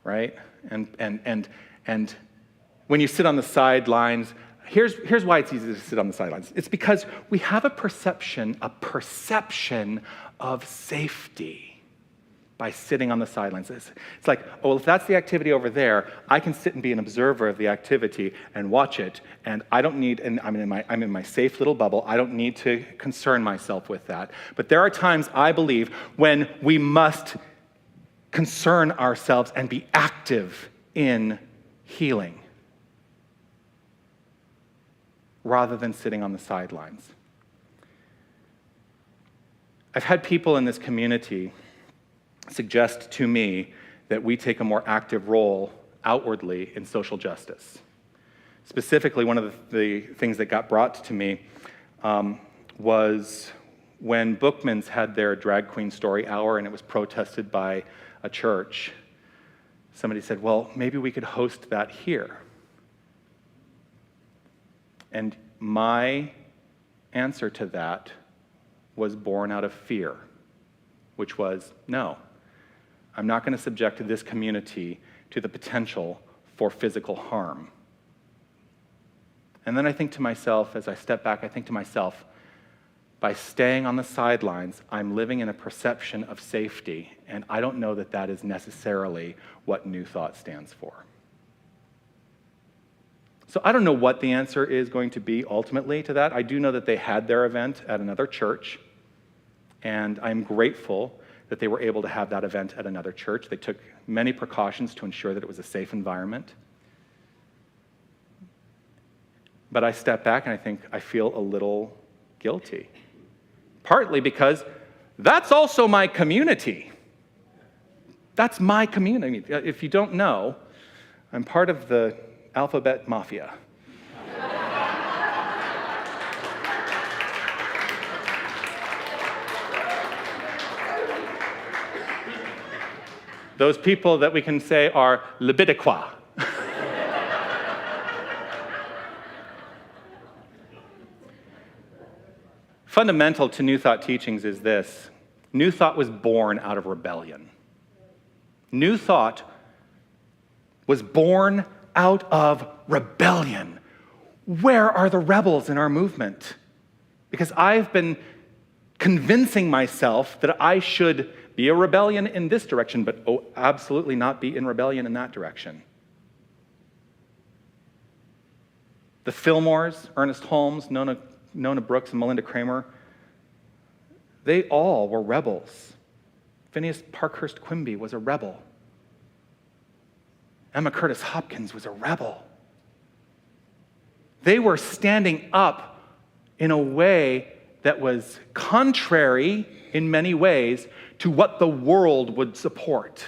right? And when you sit on the sidelines, here's why it's easy to sit on the sidelines. It's because we have a perception of safety by sitting on the sidelines. It's like, oh, well, if that's the activity over there, I can sit and be an observer of the activity and watch it, and I don't need, and I'm in my safe little bubble, I don't need to concern myself with that. But there are times, I believe, when we must concern ourselves and be active in healing rather than sitting on the sidelines. I've had people in this community suggest to me that we take a more active role outwardly in social justice. Specifically, one of the things that got brought to me was when Bookman's had their drag queen story hour and it was protested by a church, somebody said, well, maybe we could host that here. And my answer to that was born out of fear, which was, no, I'm not going to subject this community to the potential for physical harm. And then I think to myself, as I step back, I think to myself, by staying on the sidelines, I'm living in a perception of safety, and I don't know that that is necessarily what New Thought stands for. So I don't know what the answer is going to be ultimately to that. I do know that they had their event at another church, and I'm grateful that they were able to have that event at another church. They took many precautions to ensure that it was a safe environment. But I step back and I think I feel a little guilty. Partly because that's also my community. That's my community. If you don't know, I'm part of the alphabet mafia. Those people that we can say are Lebidiqua. Fundamental to New Thought teachings is this. New Thought was born out of rebellion. New Thought was born out of rebellion. Where are the rebels in our movement? Because I've been convincing myself that I should be a rebellion in this direction, but absolutely not be in rebellion in that direction. The Fillmores, Ernest Holmes, Nona Brooks, and Melinda Kramer, they all were rebels. Phineas Parkhurst Quimby was a rebel. Emma Curtis Hopkins was a rebel. They were standing up in a way that was contrary in many ways to what the world would support.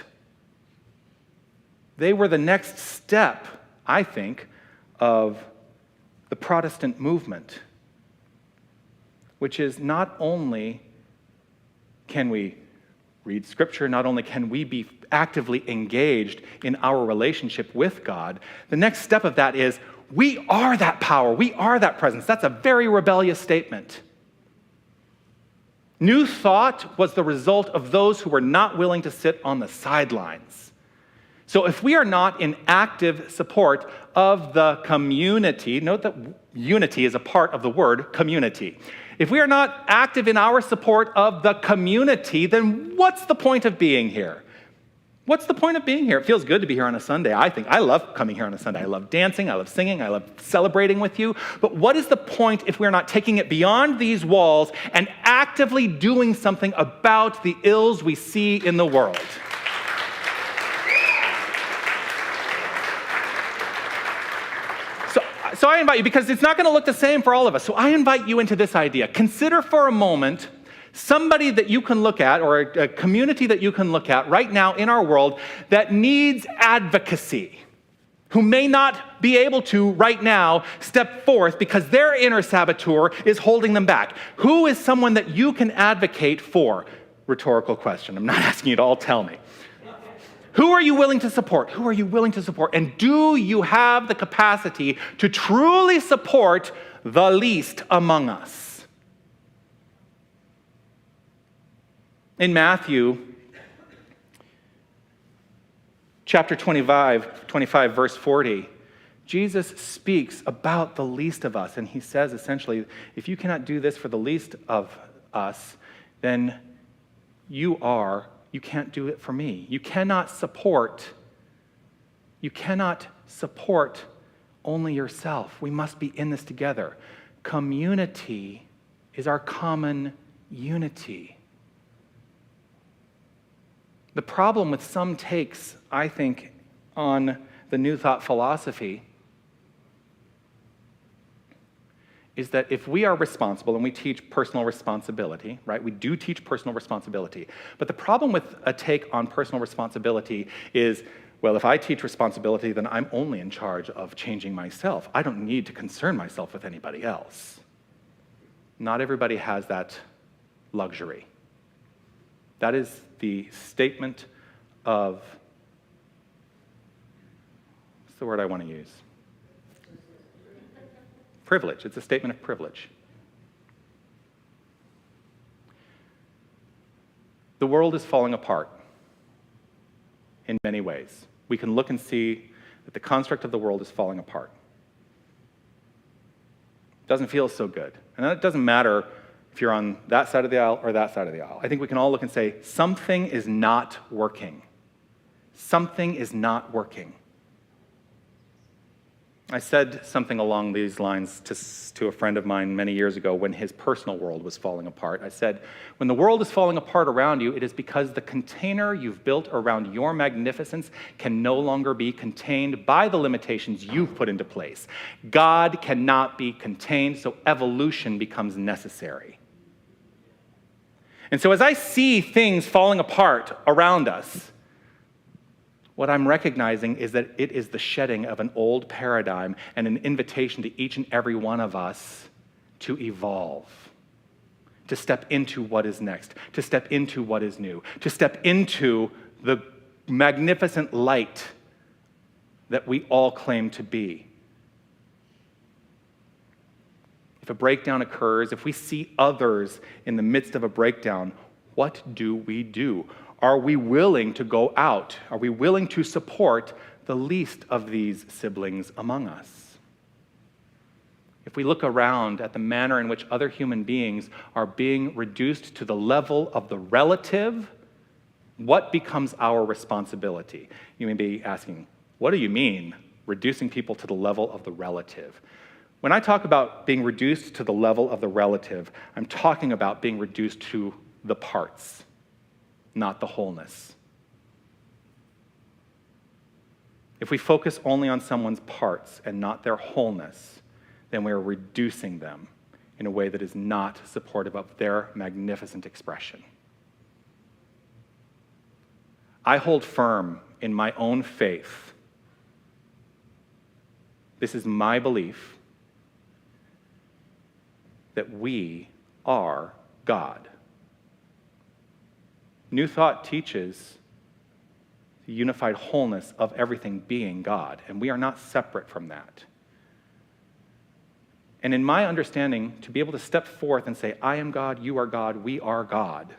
They were the next step, I think, of the Protestant movement, which is not only can we read Scripture, not only can we be actively engaged in our relationship with God, the next step of that is we are that power, we are that presence. That's a very rebellious statement. New Thought was the result of those who were not willing to sit on the sidelines. So if we are not in active support of the community, note that unity is a part of the word community. If we are not active in our support of the community, then what's the point of being here? What's the point of being here? It feels good to be here on a Sunday, I think. I love coming here on a Sunday. I love dancing, I love singing, I love celebrating with you. But what is the point if we're not taking it beyond these walls and actively doing something about the ills we see in the world? So I invite you, because it's not going to look the same for all of us, so I invite you into this idea. Consider for a moment somebody that you can look at, or a community that you can look at right now in our world that needs advocacy, who may not be able to right now step forth because their inner saboteur is holding them back. Who is someone that you can advocate for? Rhetorical question. I'm not asking you to all tell me. Who are you willing to support? Who are you willing to support? And do you have the capacity to truly support the least among us? In Matthew chapter 25, verse 40, Jesus speaks about the least of us, and he says essentially, if you cannot do this for the least of us, then you can't do it for me. You cannot support only yourself. We must be in this together. Community is our common unity. The problem with some takes, I think, on the New Thought philosophy is that if we are responsible, and we teach personal responsibility, right? We do teach personal responsibility. But the problem with a take on personal responsibility is, well, if I teach responsibility, then I'm only in charge of changing myself. I don't need to concern myself with anybody else. Not everybody has that luxury. That is the statement of, what's the word I want to use? Privilege. It's a statement of privilege. The world is falling apart in many ways. We can look and see that the construct of the world is falling apart. It doesn't feel so good. And it doesn't matter if you're on that side of the aisle or that side of the aisle. I think we can all look and say, something is not working. Something is not working. I said something along these lines to a friend of mine many years ago when his personal world was falling apart. I said, when the world is falling apart around you, it is because the container you've built around your magnificence can no longer be contained by the limitations you've put into place. God cannot be contained, so evolution becomes necessary. And so as I see things falling apart around us, what I'm recognizing is that it is the shedding of an old paradigm and an invitation to each and every one of us to evolve, to step into what is next, to step into what is new, to step into the magnificent light that we all claim to be. If a breakdown occurs, if we see others in the midst of a breakdown, what do we do? Are we willing to go out? Are we willing to support the least of these siblings among us? If we look around at the manner in which other human beings are being reduced to the level of the relative, what becomes our responsibility? You may be asking, what do you mean, reducing people to the level of the relative? When I talk about being reduced to the level of the relative, I'm talking about being reduced to the parts, not the wholeness. If we focus only on someone's parts and not their wholeness, then we are reducing them in a way that is not supportive of their magnificent expression. I hold firm in my own faith. This is my belief that we are God. New Thought teaches the unified wholeness of everything being God, and we are not separate from that. And in my understanding, to be able to step forth and say, I am God, you are God, we are God,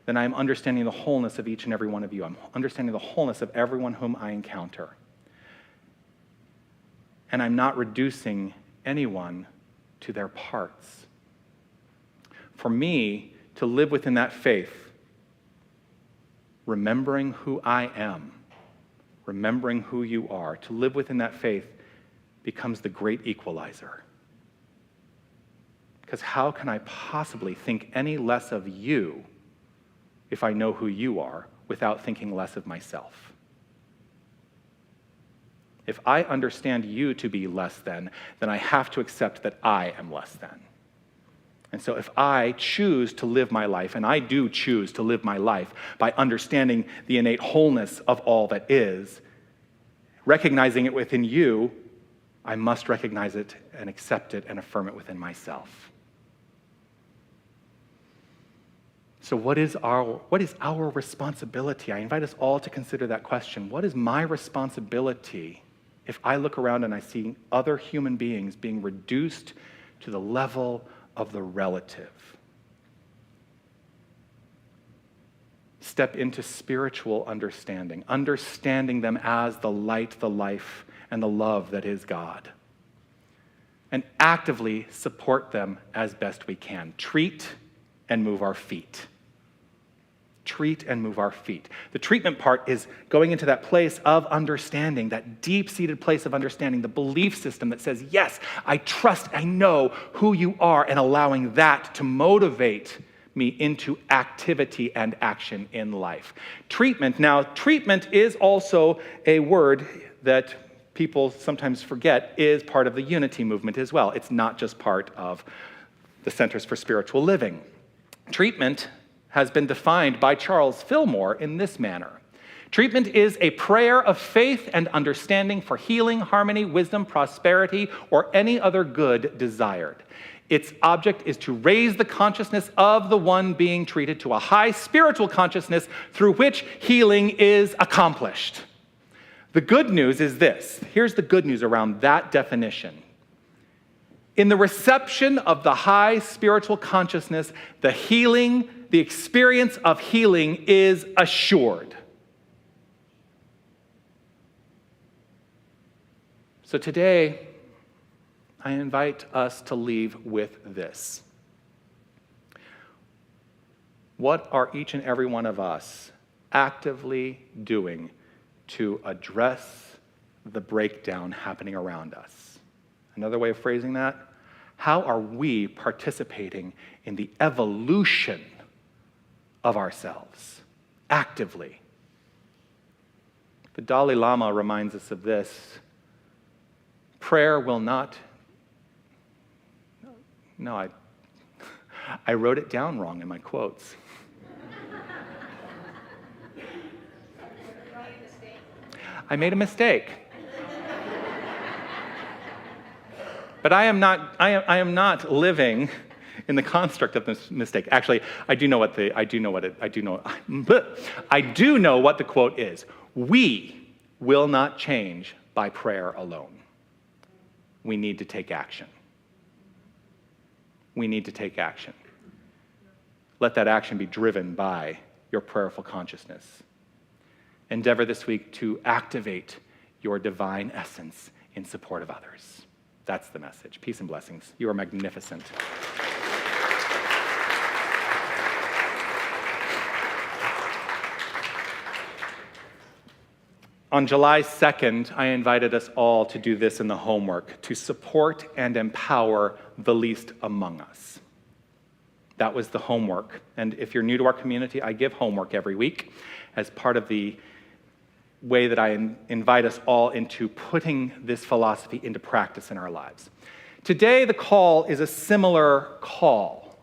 then I am understanding the wholeness of each and every one of you. I'm understanding the wholeness of everyone whom I encounter. And I'm not reducing anyone to their parts. For me, to live within that faith, remembering who I am, remembering who you are, to live within that faith becomes the great equalizer. Because how can I possibly think any less of you if I know who you are without thinking less of myself? If I understand you to be less than, then I have to accept that I am less than. And so if I choose to live my life, and I do choose to live my life by understanding the innate wholeness of all that is, recognizing it within you, I must recognize it and accept it and affirm it within myself. So what is our responsibility? I invite us all to consider that question. What is my responsibility if I look around and I see other human beings being reduced to the level of the relative? Step into spiritual understanding, understanding them as the light, the life, and the love that is God. And actively support them as best we can. Treat and move our feet. Treat and move our feet. The treatment part is going into that place of understanding, that deep-seated place of understanding, the belief system that says, yes, I trust, I know who you are, and allowing that to motivate me into activity and action in life. Treatment. Now, treatment is also a word that people sometimes forget is part of the Unity movement as well. It's not just part of the Centers for Spiritual Living. Treatment has been defined by Charles Fillmore in this manner. Treatment is a prayer of faith and understanding for healing, harmony, wisdom, prosperity, or any other good desired. Its object is to raise the consciousness of the one being treated to a high spiritual consciousness through which healing is accomplished. The good news is this. Here's the good news around that definition. In the reception of the high spiritual consciousness, the experience of healing is assured. So today, I invite us to leave with this. What are each and every one of us actively doing to address the breakdown happening around us? Another way of phrasing that, how are we participating in the evolution of ourselves actively? The Dalai Lama reminds us of this. Prayer will not... No, I wrote it down wrong in my quotes. I made a mistake. But I am not living in the construct of this mistake. Actually, I do know what the quote is. We will not change by prayer alone. We need to take action. We need to take action. Let that action be driven by your prayerful consciousness. Endeavor this week to activate your divine essence in support of others. That's the message. Peace and blessings. You are magnificent. On July 2nd, I invited us all to do this in the homework, to support and empower the least among us. That was the homework. And if you're new to our community, I give homework every week as part of the way that I invite us all into putting this philosophy into practice in our lives. Today, the call is a similar call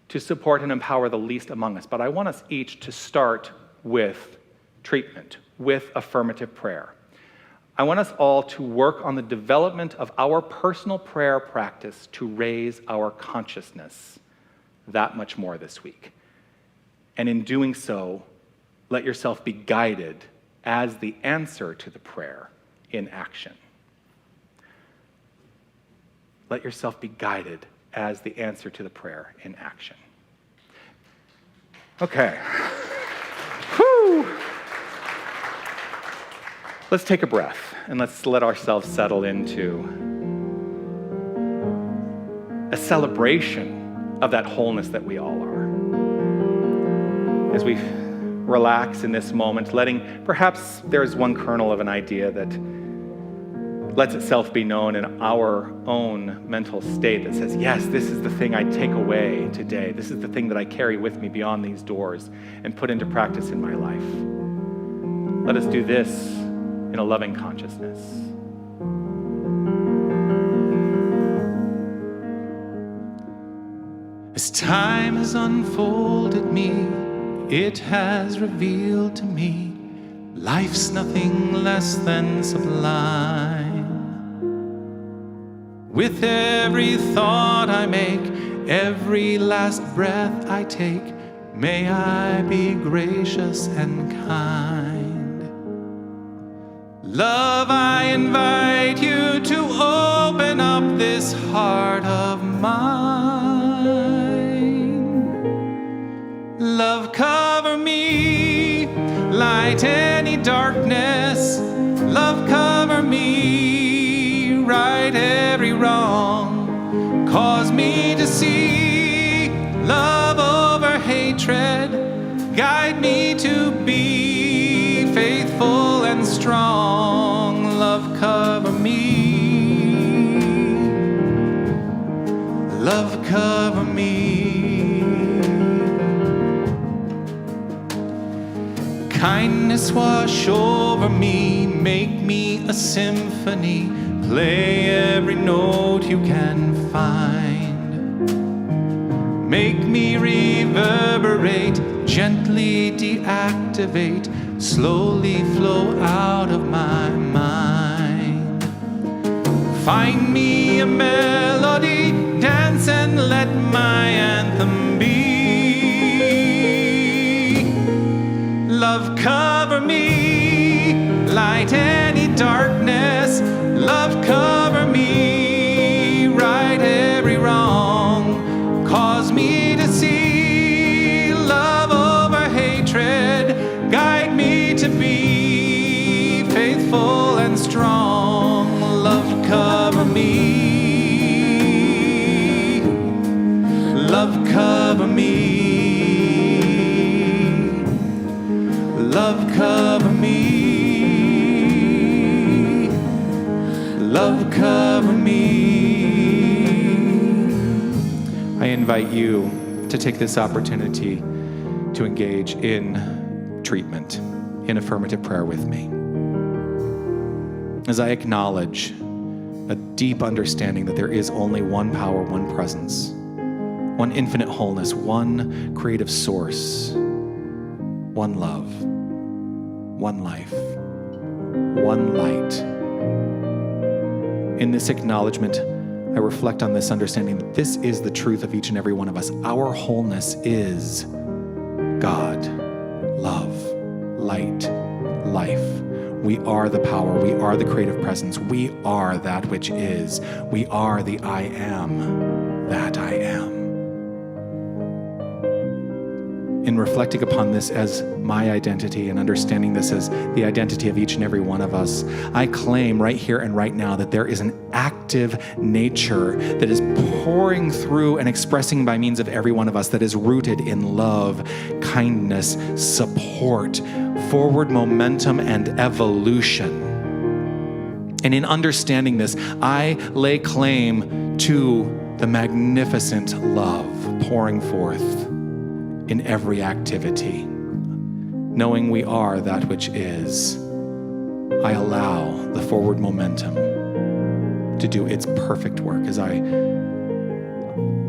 to support and empower the least among us, but I want us each to start with treatment, with affirmative prayer. I want us all to work on the development of our personal prayer practice to raise our consciousness that much more this week. And in doing so, let yourself be guided as the answer to the prayer in action. Let yourself be guided as the answer to the prayer in action. Okay. Whew. Let's take a breath and let's let ourselves settle into a celebration of that wholeness that we all are. As we relax in this moment, letting perhaps there's one kernel of an idea that lets itself be known in our own mental state that says, yes, this is the thing I take away today. This is the thing that I carry with me beyond these doors and put into practice in my life. Let us do this in a loving consciousness. As time has unfolded me, it has revealed to me life's nothing less than sublime. With every thought I make, every last breath I take, may I be gracious and kind. Love, I invite you to open up this heart of mine. Love, cover me, light any darkness. Love, cover me, right every wrong. Cause me to see love over hatred. Guide me to be faithful and strong. Love, cover me. Love, cover me. Kindness wash over me, make me a symphony, play every note you can find. Make me reverberate, gently deactivate, slowly flow out of my mind. Find me a melody, dance dance and let my anthem be. Love, cover me, light any darkness. Love, cover me, right every wrong. Cause me to see love over hatred. Guide me to be faithful and strong. Love, cover me. Love, cover me. Love, cover me. Love, cover me. I invite you to take this opportunity to engage in treatment, in affirmative prayer with me. As I acknowledge a deep understanding that there is only one power, one presence, one infinite wholeness, one creative source, one love, one life, one light. In this acknowledgement, I reflect on this understanding that this is the truth of each and every one of us. Our wholeness is God, love, light, life. We are the power. We are the creative presence. We are that which is. We are the I am that I am. In reflecting upon this as my identity and understanding this as the identity of each and every one of us, I claim right here and right now that there is an active nature that is pouring through and expressing by means of every one of us that is rooted in love, kindness, support, forward momentum, and evolution. And in understanding this, I lay claim to the magnificent love pouring forth in every activity. Knowing we are that which is, I allow the forward momentum to do its perfect work as I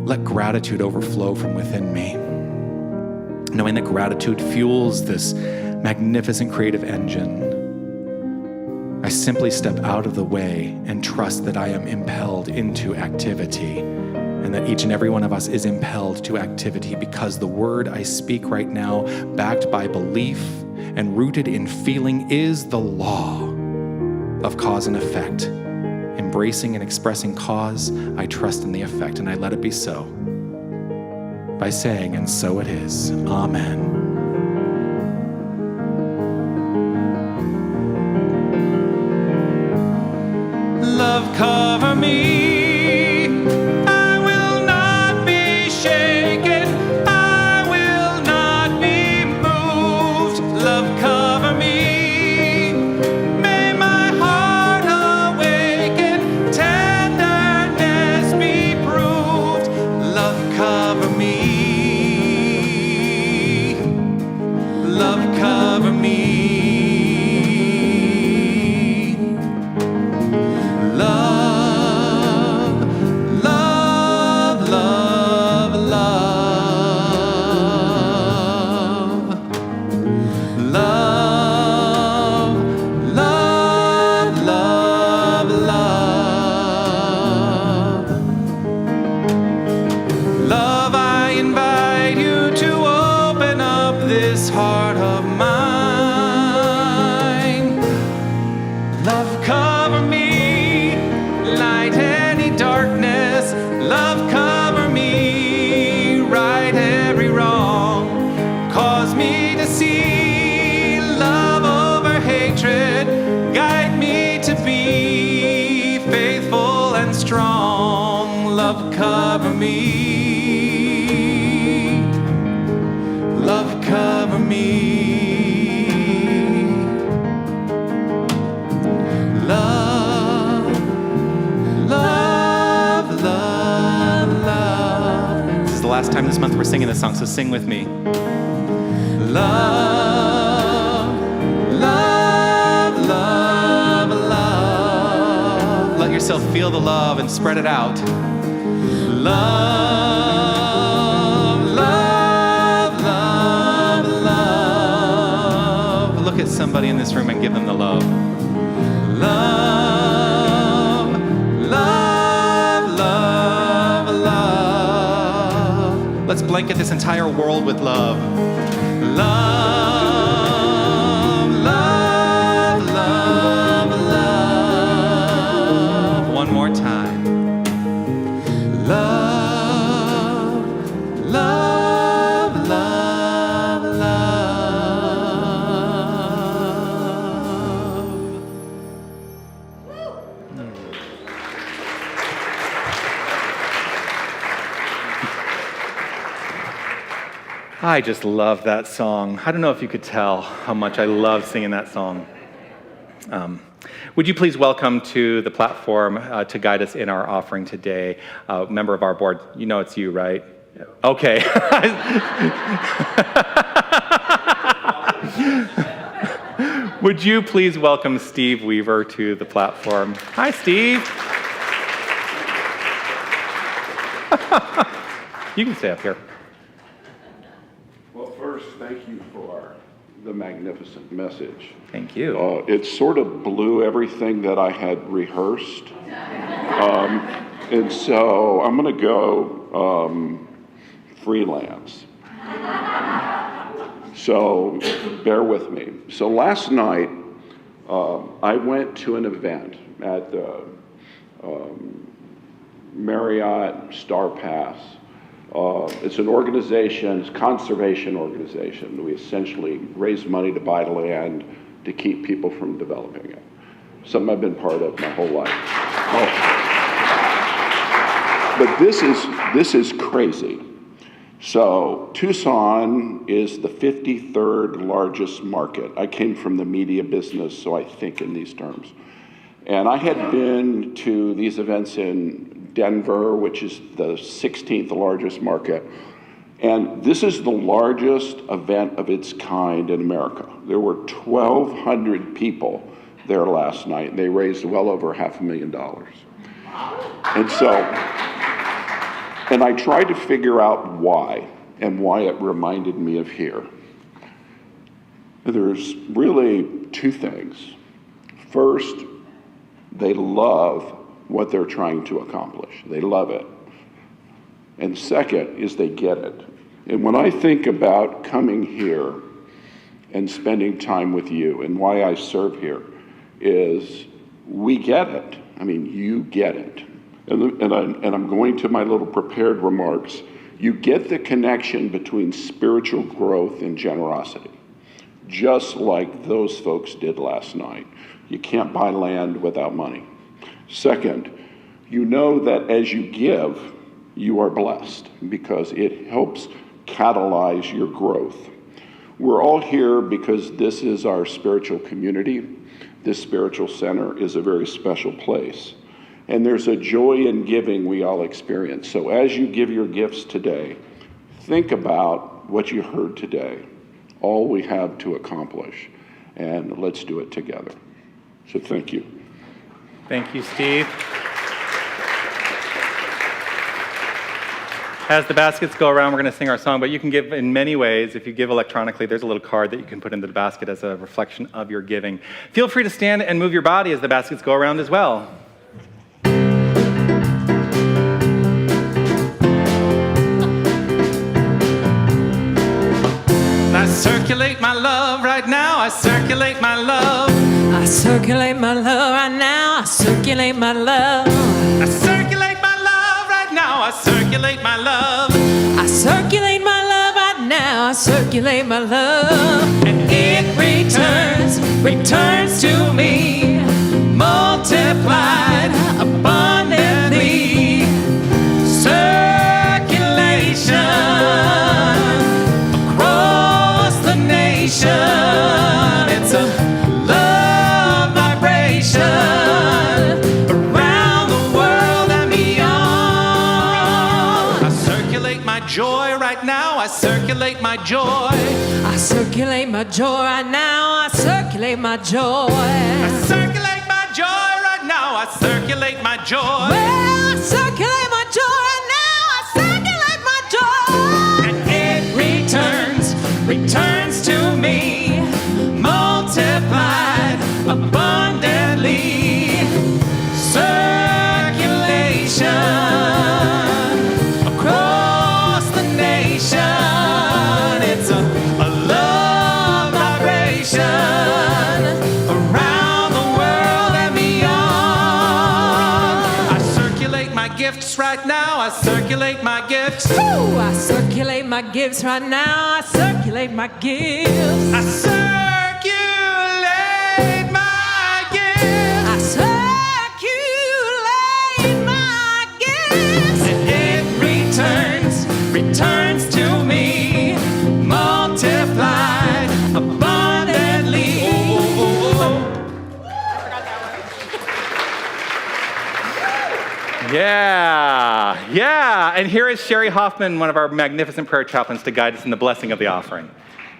let gratitude overflow from within me. Knowing that gratitude fuels this magnificent creative engine, I simply step out of the way and trust that I am impelled into activity, and that each and every one of us is impelled to activity because the word I speak right now, backed by belief and rooted in feeling, is the law of cause and effect. Embracing and expressing cause, I trust in the effect, and I let it be so by saying, and so it is. Amen. Love, cover me. Cover me, love, cover me, love, love, love, love. This is the last time this month we're singing this song, so sing with me. Love, love, love, love. Let yourself feel the love and spread it out. Love, love, love, love. Look at somebody in this room and give them the love. Love, love, love, love. blanket this entire world with love. Love, love, love, love. One more time. Love, love, love, love. I just love that song. I don't know if you could tell how much I love singing that song. Would you please welcome to the platform to guide us in our offering today, a member of our board. You know it's you, right? Okay. Would you please welcome Steve Weaver to the platform? Hi, Steve. You can stay up here. Well, first, thank you for the magnificent message. Thank you. It sort of blew everything that I had rehearsed. And so I'm going to go freelance. So bear with me. So last night, I went to an event at the Marriott Star Pass. It's an organization, it's a conservation organization. We essentially raise money to buy land to keep people from developing it. Something I've been part of my whole life. But this is crazy. So Tucson is the 53rd largest market. I came from the media business, so I think in these terms. And I had been to these events in Denver, which is the 16th largest market. And this is the largest event of its kind in America. There were 1,200 people there last night, and they raised well over $500,000. And so, and I tried to figure out why, and why it reminded me of here. There's really two things. First, they love what they're trying to accomplish. They love it. And second is they get it. And when I think about coming here and spending time with you, and why I serve here, is we get it. I mean, you get it. And I'm going to my little prepared remarks. You get the connection between spiritual growth and generosity, just like those folks did last night. You can't buy land without money. Second, you know that as you give, you are blessed because it helps catalyze your growth. We're all here because this is our spiritual community. This spiritual center is a very special place. And there's a joy in giving we all experience. So as you give your gifts today, think about what you heard today, all we have to accomplish, and let's do it together. So thank you. Thank you, Steve. As the baskets go around, we're going to sing our song, but you can give in many ways. If you give electronically, there's a little card that you can put into the basket as a reflection of your giving. Feel free to stand and move your body as the baskets go around as well. I circulate my love right now, I circulate my love. I circulate my love right now. I circulate my love. I circulate my love right now, I circulate my love. I circulate my love right now. I circulate my love. And it returns to me, multiplied abundantly. Circulation across the nation. It's a love vibration around the world and beyond. I circulate my joy right now, I circulate my joy. I circulate my joy right now. I circulate my joy. I circulate my joy right now, I circulate my joy. Well, I circulate my joy right now. I circulate my joy. And it returns to me, multiplied abundantly. Circulation across the nation. gifts right now. I circulate my gifts. Ooh, I circulate my gifts right now. I circulate my gifts. I circulate my gifts. I circulate my gifts. And it returns to me, multiplied abundantly. Yeah. And here is Sherry Hoffman, one of our magnificent prayer chaplains, to guide us in the blessing of the offering.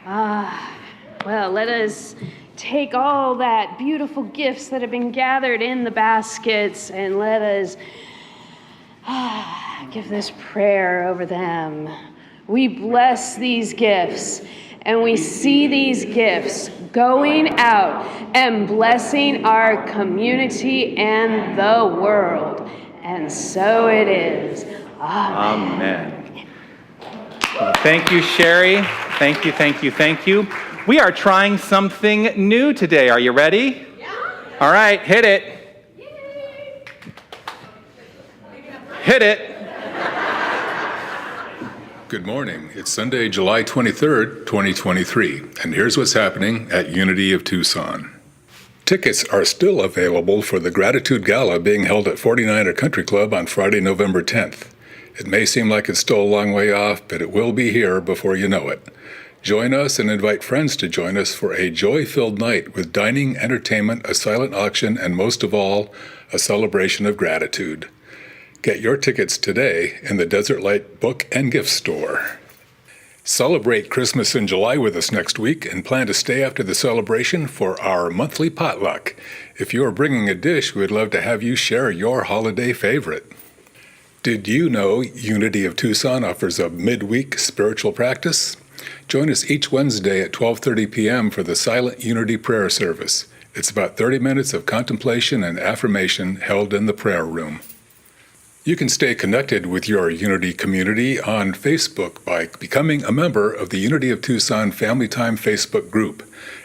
Well, let us take all that beautiful gifts that have been gathered in the baskets and let us give this prayer over them. We bless these gifts and we see these gifts going out and blessing our community and the world. And so it is. Amen. Thank you, Sherry. Thank you. We are trying something new today. Are you ready? Yeah. All right, hit it. Hit it. Good morning. It's Sunday, July 23rd, 2023, and here's what's happening at Unity of Tucson. Tickets are still available for the Gratitude Gala being held at 49er Country Club on Friday, November 10th. It may seem like it's still a long way off, but it will be here before you know it. Join us and invite friends to join us for a joy-filled night with dining, entertainment, a silent auction, and most of all, a celebration of gratitude. Get your tickets today in the Desert Light Book and Gift Store. Celebrate Christmas in July with us next week and plan to stay after the celebration for our monthly potluck. If you are bringing a dish, we'd love to have you share your holiday favorite. Did you know Unity of Tucson offers a midweek spiritual practice? Join us each Wednesday at 12:30 p.m. for the Silent Unity Prayer Service. It's about 30 minutes of contemplation and affirmation held in the prayer room. You can stay connected with your Unity community on Facebook by becoming a member of the Unity of Tucson Family Time Facebook group.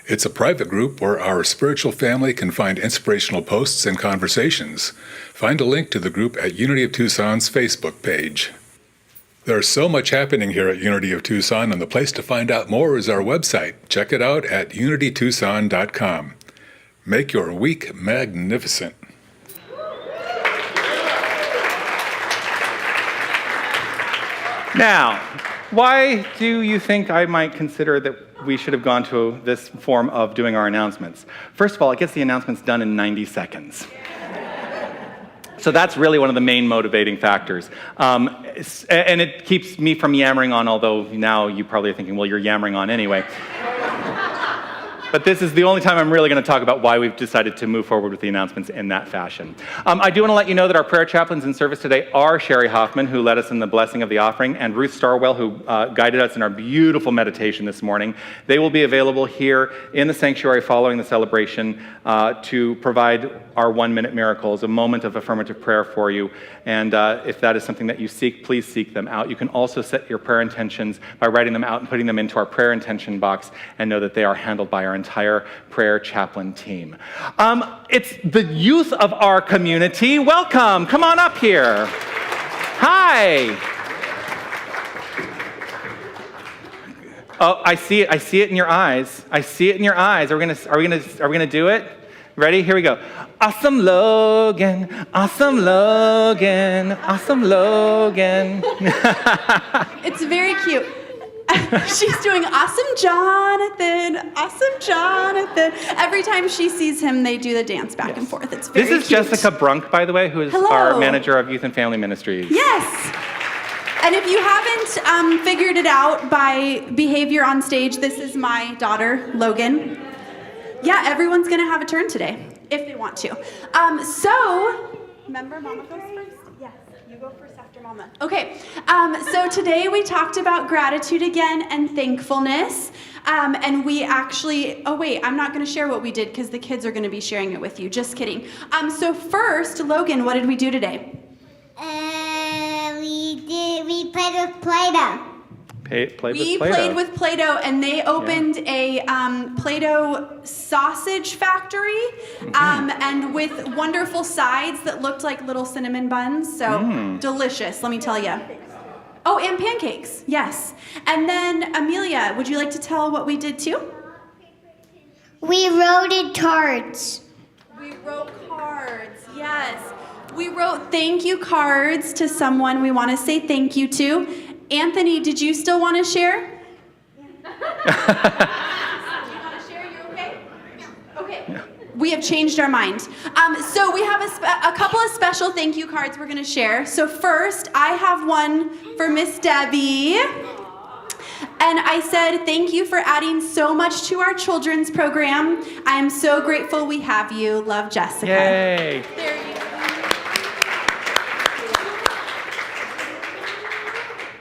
It's a private group where our spiritual family can find inspirational posts and conversations. Find a link to the group at Unity of Tucson's Facebook page. There's so much happening here at Unity of Tucson, and the place to find out more is our website. Check it out at unitytucson.com. Make your week magnificent. Now, why do you think I might consider that we should have gone to this form of doing our announcements? First of all, it gets the announcements done in 90 seconds. So that's really one of the main motivating factors. And it keeps me from yammering on, although now you probably are thinking, well, you're yammering on anyway. But this is the only time I'm really going to talk about why we've decided to move forward with the announcements in that fashion. I do want to let you know that our prayer chaplains in service today are Sherry Hoffman, who led us in the blessing of the offering, and Ruth Starwell, who guided us in our beautiful meditation this morning. They will be available here in the sanctuary following the celebration to provide our 1-minute miracles, a moment of affirmative prayer for you. And if that is something that you seek, please seek them out. You can also set your prayer intentions by writing them out and putting them into our prayer intention box, and know that they are handled by our entire prayer chaplain team. It's the youth of our community. Welcome. Come on up here. Hi. Oh, I see it. I see it in your eyes. I see it in your eyes. Are we gonna do it? Ready? Here we go. Awesome Logan. Awesome Logan. Awesome Logan. It's very cute. She's doing awesome Jonathan, awesome Jonathan. Every time she sees him, they do the dance back and forth. It's very This is cute. Jessica Brunk, by the way, who is our manager of Youth and Family Ministries. Yes. And if you haven't figured it out by behavior on stage, this is my daughter, Logan. Yeah, everyone's going to have a turn today, if they want to. Remember Mama goes first? Yes, you go first after Mama. Okay, so today we talked about gratitude again and thankfulness. And we actually, I'm not going to share what we did because the kids are going to be sharing it with you. Just kidding. So first, Logan, what did we do today? We played with Play-Doh. We played with Play-Doh, and they opened a Play-Doh sausage factory, and with wonderful sides that looked like little cinnamon buns. So delicious, let me tell you. Oh, and pancakes, yes. And then Amelia, would you like to tell what we did too? We wrote cards. We wrote cards, yes. We wrote thank you cards to someone we want to say thank you to. Anthony, did you still want to share? Do you want to share? You okay? Okay. We have changed our mind. So we have a couple of special thank you cards we're going to share. So first, I have one for Miss Debbie. And I said, thank you for adding so much to our children's program. I am so grateful we have you. Love, Jessica. Yay. There you go.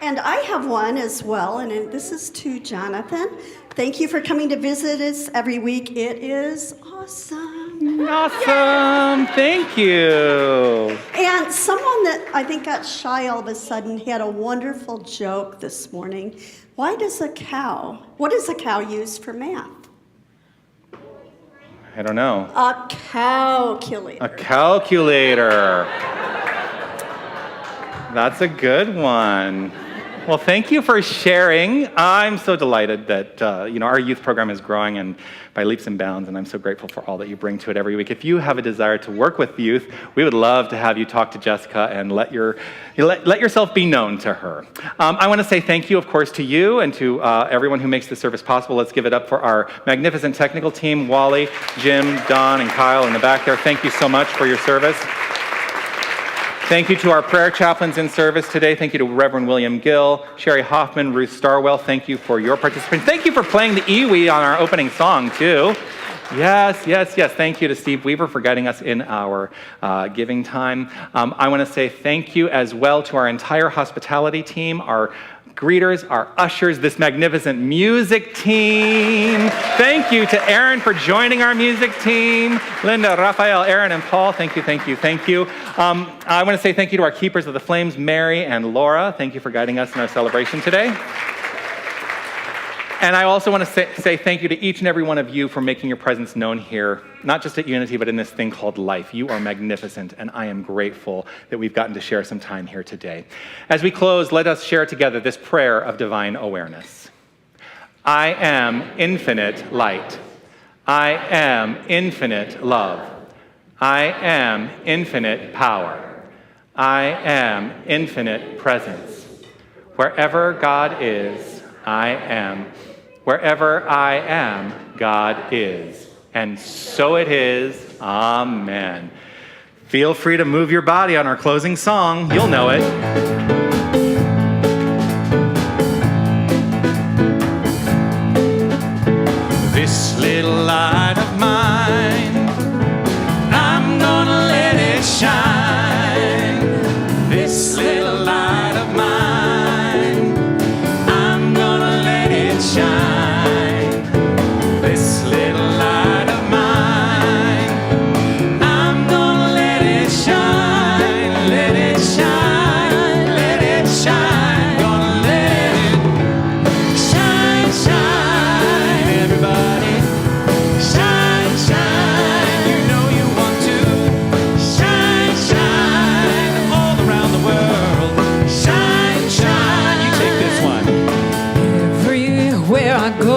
And I have one as well, and this is to Jonathan. Thank you for coming to visit us every week. It is awesome. Awesome. Thank you. And someone that I think got shy all of a sudden had a wonderful joke this morning. What does a cow use for math? I don't know. A calculator. A calculator. That's a good one. Well, thank you for sharing. I'm so delighted that our youth program is growing and by leaps and bounds, and I'm so grateful for all that you bring to it every week. If you have a desire to work with youth, we would love to have you talk to Jessica and let yourself be known to her. I want to say thank you, of course, to you and to everyone who makes this service possible. Let's give it up for our magnificent technical team, Wally, Jim, Don, and Kyle in the back there. Thank you so much for your service. Thank you to our prayer chaplains in service today. Thank you to Reverend William Gill, Sherry Hoffman, Ruth Starwell. Thank you for your participation. Thank you for playing the iwi on our opening song, too. Yes. Thank you to Steve Weaver for guiding us in our giving time. I want to say thank you as well to our entire hospitality team, our greeters, our ushers, this magnificent music team. Thank you to Aaron for joining our music team. Linda, Raphael, Aaron, and Paul, thank you. I want to say thank you to our keepers of the flames, Mary and Laura. Thank you for guiding us in our celebration today. And I also want to say thank you to each and every one of you for making your presence known here, not just at Unity, but in this thing called life. You are magnificent, and I am grateful that we've gotten to share some time here today. As we close, let us share together this prayer of divine awareness. I am infinite light. I am infinite love. I am infinite power. I am infinite presence. Wherever God is, I am. Wherever I am, God is. And so it is. Amen. Feel free to move your body on our closing song. You'll know it. This little light of mine, I'm gonna let it shine. This little light of mine, I'm gonna let it shine. This little light of mine, I'm gonna let it shine, let it shine, let it shine. Gonna let it shine, shine, everybody. Shine, shine, you know you want to. Shine, shine, all around the world. Shine, shine, you take this one. Everywhere I go,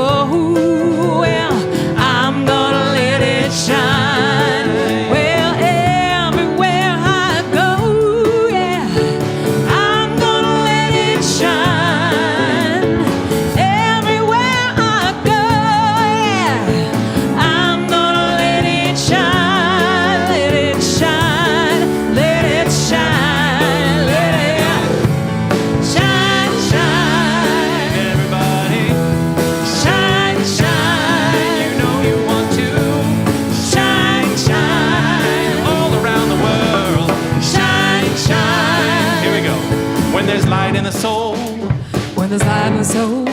well, I'm gonna let it shine. Well, everywhere I go, yeah, I'm gonna let it shine. Everywhere I go, yeah, I'm gonna let it shine, let it shine, let it shine, let it shine, shine. Everybody, shine, shine, you know you want to. Shine, shine, all around the world. Shine, shine. Here we go. When there's light in the soul, When there's light in the soul,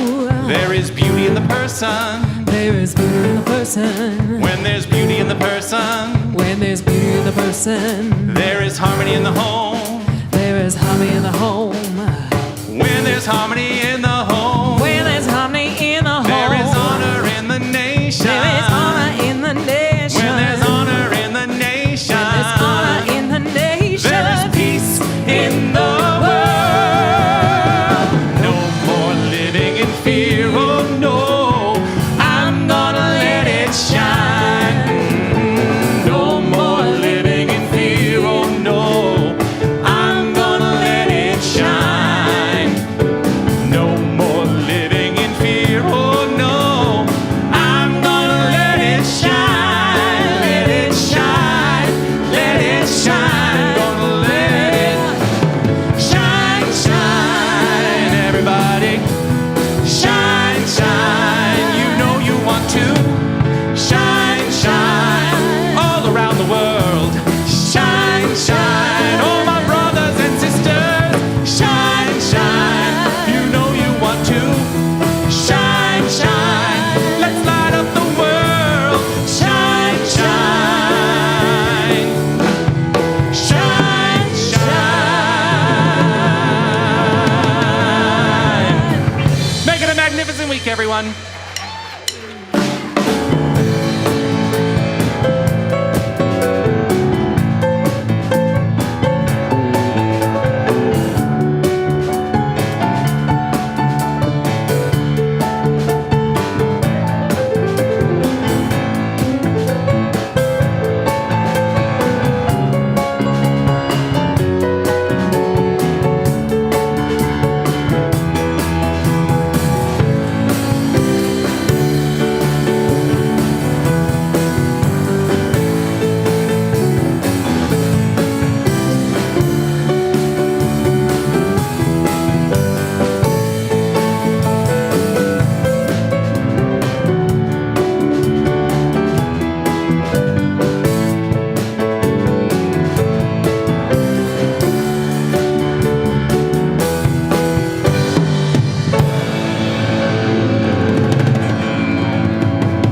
there is beauty in the person. there is beauty in the person. When there's beauty in the person, When there's beauty in the person, there is harmony in the home. there is harmony in the home. When there's harmony in the home, everyone.